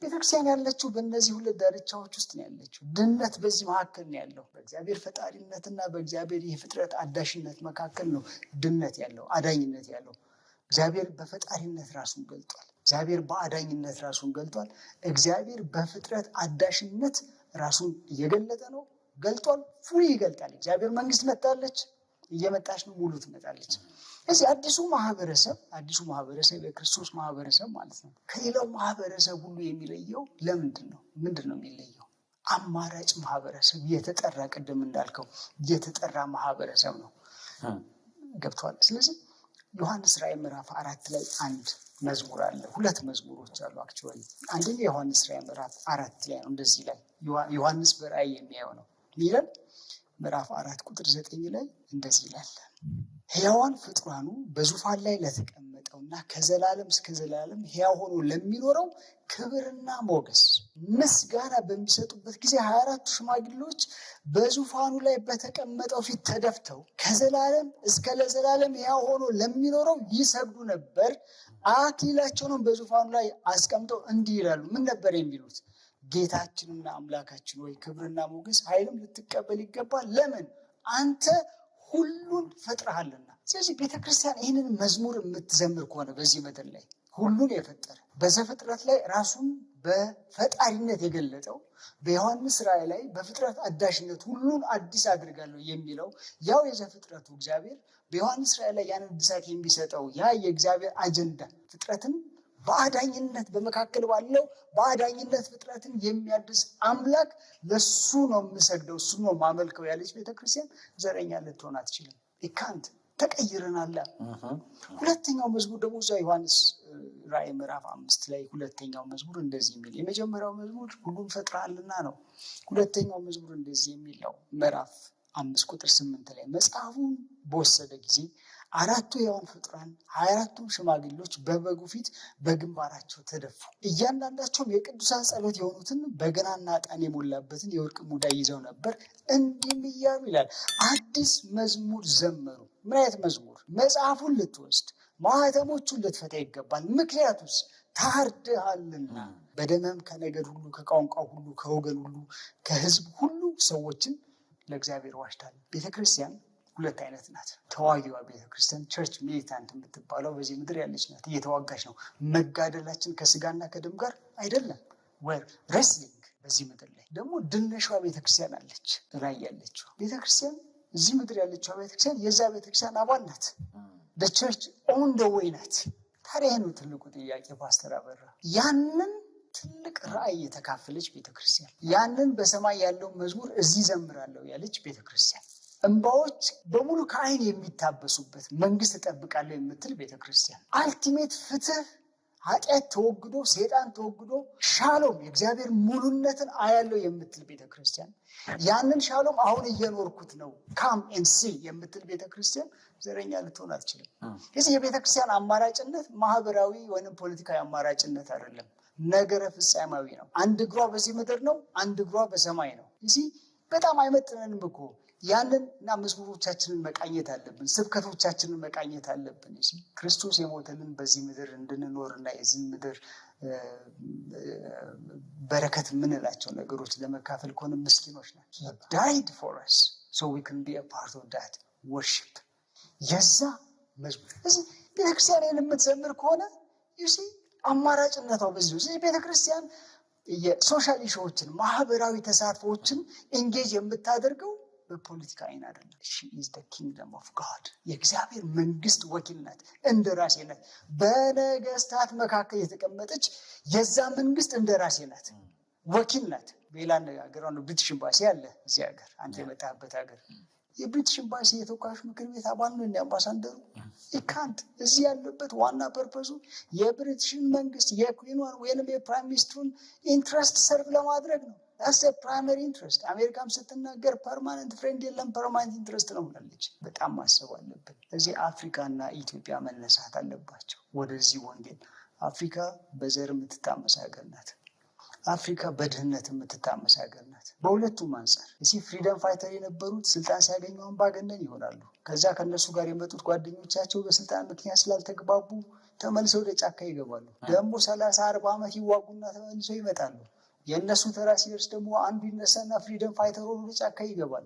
ቤተክርስቲያን ያለችው በእነዚህ ሁለት ዳርቻዎች ውስጥ ነው ያለችው። ድነት በዚህ መካከል ነው ያለው። በእግዚአብሔር ፈጣሪነትና በእግዚአብሔር የፍጥረት አዳሽነት መካከል ነው ድነት ያለው፣ አዳኝነት ያለው። እግዚአብሔር በፈጣሪነት ራሱን ገልጧል። እግዚአብሔር በአዳኝነት ራሱን ገልጧል። እግዚአብሔር በፍጥረት አዳሽነት ራሱን እየገለጠ ነው፣ ገልጧል፣ ፉሊ ይገልጣል። እግዚአብሔር መንግስት መጣለች፣ እየመጣች ነው፣ ሙሉ ትመጣለች። እዚህ አዲሱ ማህበረሰብ የክርስቶስ ማህበረሰብ ማለት ነው። ከሌላው ማህበረሰብ ሁሉ የሚለየው ለምንድን ነው? ምንድን ነው የሚለየው? አማራጭ ማህበረሰብ፣ የተጠራ ቅድም እንዳልከው የተጠራ ማህበረሰብ ነው። ገብቷል። ስለዚህ ዮሐንስ ራእይ ምዕራፍ 4 ላይ አንድ መዝሙር አለ። ሁለት መዝሙሮች አሉ አክቹዋሊ። አንደኛው ዮሐንስ ራእይ ምዕራፍ 4 ላይ ነው። እንደዚህ ላይ ዮሐንስ በራእይ የሚያየው ነው ይላል። ምዕራፍ 4 ቁጥር 9 ላይ እንደዚህ ይላል። ሕያዋን ፍጡራኑ በዙፋን ላይ ለተቀመጠውና ከዘላለም እስከ ዘላለም ሕያው ሆኖ ለሚኖረው ክብርና ሞገስ ምስጋና በሚሰጡበት ጊዜ 24ቱ ሽማግሌዎች በዙፋኑ ላይ በተቀመጠው ፊት ተደፍተው ከዘላለም እስከ ለዘላለም ሕያው ሆኖ ለሚኖረው ይሰግዱ ነበር። አክሊላቸውንም በዙፋኑ ላይ አስቀምጠው እንዲህ ይላሉ። ምን ነበር የሚሉት? ጌታችንና አምላካችን ወይ ክብርና ሞገስ ኃይልም ልትቀበል ይገባል። ለምን? አንተ ሁሉን ፈጥረሃልና። ስለዚህ ቤተክርስቲያን ይህንን መዝሙር የምትዘምር ከሆነ በዚህ ምድር ላይ ሁሉን የፈጠረ በዘፍጥረት ላይ ራሱን በፈጣሪነት የገለጠው በዮሐንስ ራእይ ላይ በፍጥረት አዳሽነት ሁሉን አዲስ አድርጋለሁ የሚለው ያው የዘፍጥረቱ እግዚአብሔር በዮሐንስ ራእይ ላይ ያን እድሳት የሚሰጠው ያ የእግዚአብሔር አጀንዳ ፍጥረትን በአዳኝነት በመካከል ባለው በአዳኝነት ፍጥረትን የሚያድስ አምላክ ለሱ ነው የምሰግደው፣ እሱ ነው ማመልከው ያለች ቤተክርስቲያን ዘረኛ ልትሆን አትችልም። ይካንት ተቀይረናል። ሁለተኛው መዝሙር ደግሞ እዛ ዮሐንስ ራእይ ምዕራፍ 5 ላይ ሁለተኛው መዝሙር እንደዚህ የሚል፣ የመጀመሪያው መዝሙር ሁሉም ፈጥረሃልና ነው። ሁለተኛው መዝሙር እንደዚህ የሚል ነው። ምዕራፍ 5 ቁጥር 8 ላይ መጽሐፉን በወሰደ ጊዜ 4ቱ ሕያዋን ፍጡራን 24ቱም ሽማግሌዎች በበጉ ፊት በግንባራቸው ተደፉ። እያንዳንዳቸውም የቅዱሳን ጸሎት የሆኑትን በገናና ዕጣን የሞላበትን የወርቅ ሙዳይ ይዘው ነበር። እንዲህም እያሉ ይላል አዲስ መዝሙር ዘመሩ። ምን አይነት መዝሙር? መጽሐፉን ልትወስድ ማኅተሞቹን ልትፈታ ይገባል። ምክንያቱስ ታርደሃልና በደምም ከነገድ ሁሉ ከቋንቋ ሁሉ ከወገን ሁሉ ከሕዝብ ሁሉ ሰዎችን ለእግዚአብሔር ዋጅታል። ቤተክርስቲያን ሁለት አይነት ናት። ተዋጊዋ ቤተክርስቲያን ቸርች ሚሊታንት የምትባለው በዚህ ምድር ያለች ናት። እየተዋጋች ነው። መጋደላችን ከስጋና ከደም ጋር አይደለም። ወር ሬስሊንግ በዚህ ምድር ላይ ደግሞ ድነሿ ቤተክርስቲያን አለች። ላይ ያለችው ቤተክርስቲያን እዚህ ምድር ያለችው ቤተክርስቲያን የዛ ቤተክርስቲያን አባል ናት። ቸርች ኦን ደ ዌይ ናት። ታዲያ ይህ ነው ትልቁ ጥያቄ ፓስተር አበራ። ያንን ትልቅ ራእይ የተካፈለች ቤተክርስቲያን፣ ያንን በሰማይ ያለው መዝሙር እዚህ ዘምራለሁ ያለች ቤተክርስቲያን፣ እንባዎች በሙሉ ከዓይን የሚታበሱበት መንግስት እጠብቃለሁ የምትል ቤተክርስቲያን፣ አልቲሜት ፍትህ፣ ኃጢአት ተወግዶ ሰይጣን ተወግዶ ሻሎም የእግዚአብሔር ሙሉነትን አያለው የምትል ቤተክርስቲያን፣ ያንን ሻሎም አሁን እየኖርኩት ነው ካም ኤንድ ሲ የምትል ቤተክርስቲያን ዘረኛ ልትሆን አትችልም። ስለዚህ የቤተክርስቲያን አማራጭነት ማህበራዊ ወይም ፖለቲካዊ አማራጭነት አይደለም፣ ነገረ ፍጻሜያዊ ነው። አንድ እግሯ በዚህ ምድር ነው፣ አንድ እግሯ በሰማይ ነው። እዚህ በጣም አይመጥነንም እኮ ያንን እና መዝሙሮቻችንን መቃኘት አለብን፣ ስብከቶቻችንን መቃኘት አለብን። ክርስቶስ የሞተልን በዚህ ምድር እንድንኖር እና የዚህ ምድር በረከት የምንላቸው ነገሮች ለመካፈል ከሆነ ምስኪኖች ናቸው። ዳይድ ፎር አስ ሶ ዊ ካን ቢ አ ፓርት ኦፍ ዳት ወርሺፕ። የዛ መዝሙር እዚህ ቤተክርስቲያን የምትዘምር ከሆነ አማራጭነቷ በዚህ ነው። ቤተክርስቲያን የሶሻል ኢሹዎችን ማህበራዊ ተሳትፎዎችን ኤንጌጅ የምታደርገው በፖለቲካ አይን አይደለም። ሺ ኢዝ ዘ ኪንግደም ኦፍ ጋድ፣ የእግዚአብሔር መንግስት ወኪል ናት፣ እንደራሴ ናት። በነገስታት መካከል የተቀመጠች የዛ መንግስት እንደራሴ ናት፣ ወኪል ናት። በሌላ አነጋገር ብሪቲሽ ኤምባሲ አለ እዚህ ሀገር፣ አንተ የመጣህበት ሀገር። የብሪቲሽ ኤምባሲ የተወካዮች ምክር ቤት አባል ነው እንደ አምባሳደሩ ኢካንት። እዚህ ያለበት ዋና ፐርፐሱ የብሪቲሽን መንግስት የኩዊኗን ወይንም የፕራይም ሚኒስትሩን ኢንትረስት ሰርቭ ለማድረግ ነው። ስ ፕራይመሪ ኢንትረስት። አሜሪካም ስትናገር ፐርማነንት ፍሬንድ የለም ፐርማነንት ኢንትረስት ነው ብላለች። በጣም ማሰብ አለብን። እዚህ አፍሪካና ኢትዮጵያ መነሳት አለባቸው ወደዚህ ወንጌል። አፍሪካ በዘር የምትታመስ ሀገር ናት። አፍሪካ በድህነት የምትታመስ ሀገር ናት። በሁለቱም አንጻር እዚህ ፍሪደም ፋይተር የነበሩት ስልጣን ሲያገኙ አምባገነን ይሆናሉ። ከዛ ከነሱ ጋር የመጡት ጓደኞቻቸው በስልጣን ምክንያት ስላልተግባቡ ተመልሰው ወደ ጫካ ይገባሉ። ደግሞ 30-40 ዓመት ይዋጉና ተመልሰው ይመጣሉ። የእነሱ ተራ ሲደርስ ደግሞ አንዱ ይነሳና ፍሪደም ፋይተር ሆኖ ወደ ጫካ ይገባል።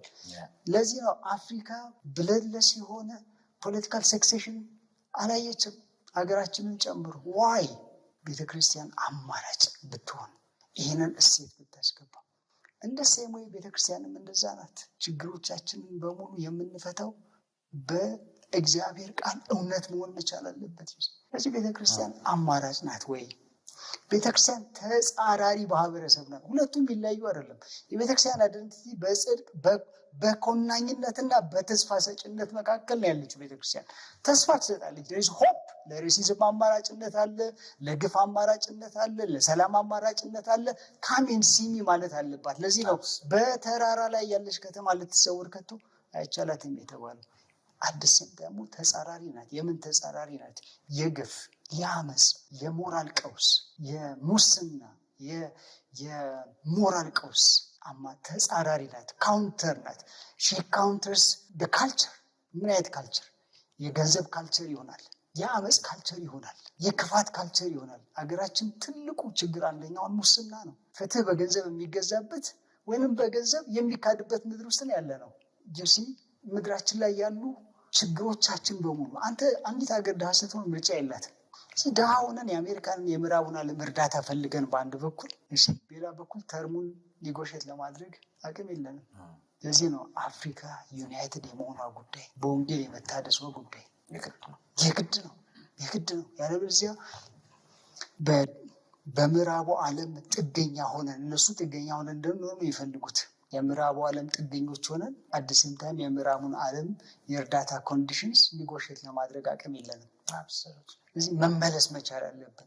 ለዚህ ነው አፍሪካ ብለድለስ የሆነ ፖለቲካል ሴክሴሽን አላየችም፣ ሀገራችንን ጨምሮ። ዋይ ቤተክርስቲያን አማራጭ ብትሆን ይህንን እሴት ብታስገባ። እንደ ሴሞይ ቤተክርስቲያንም እንደዛ ናት። ችግሮቻችንን በሙሉ የምንፈታው በእግዚአብሔር ቃል እውነት መሆን መቻል አለበት። ስለዚህ ቤተክርስቲያን አማራጭ ናት ወይ? ቤተክርስቲያን ተጻራሪ ማህበረሰብ ናት። ሁለቱም ሊለያዩ አይደለም። የቤተክርስቲያን አይደንቲቲ በጽድቅ በኮናኝነትና በተስፋ ሰጭነት መካከል ነው ያለችው። ቤተክርስቲያን ተስፋ ትሰጣለች። ዴር ኢዝ ሆፕ። ለሬሲዝም አማራጭነት አለ፣ ለግፍ አማራጭነት አለ፣ ለሰላም አማራጭነት አለ። ካሜን ሲሚ ማለት አለባት። ለዚህ ነው በተራራ ላይ ያለች ከተማ ልትሰወር ከቶ አይቻላትም የተባለው። አዲስም ደግሞ ተጻራሪ ናት። የምን ተጻራሪ ናት? የግፍ፣ የአመፅ፣ የሞራል ቀውስ፣ የሙስና፣ የሞራል ቀውስ ተጻራሪ ናት። ካውንተር ናት። ሺ ካውንተርስ ካልቸር። ምን አይነት ካልቸር? የገንዘብ ካልቸር ይሆናል፣ የአመፅ ካልቸር ይሆናል፣ የክፋት ካልቸር ይሆናል። አገራችን ትልቁ ችግር አንደኛውን ሙስና ነው። ፍትህ በገንዘብ የሚገዛበት ወይንም በገንዘብ የሚካድበት ምድር ውስጥ ነው ያለ ነው። ጀሲ ምድራችን ላይ ያሉ ችግሮቻችን በሙሉ አንዲት ሀገር ድሃ ስትሆን ምርጫ የላትም። ድሃ ሆነን የአሜሪካንን የምዕራቡን ዓለም እርዳታ ፈልገን በአንድ በኩል ሌላ በኩል ተርሙን ሊጎሸት ለማድረግ አቅም የለንም። ለዚህ ነው አፍሪካ ዩናይትድ የመሆኗ ጉዳይ፣ በወንጌል የመታደሷ ጉዳይ የግድ ነው። ያለበለዚያ በምዕራቡ ዓለም ጥገኛ ሆነን እነሱ ጥገኛ ሆነን እንደምንሆኑ ይፈልጉት። የምዕራቡ ዓለም ጥገኞች ሆነን አዲስም ታይም የምዕራቡን ዓለም የእርዳታ ኮንዲሽንስ ኒጎሽት ለማድረግ አቅም የለንም። ስለዚህ መመለስ መቻል አለብን።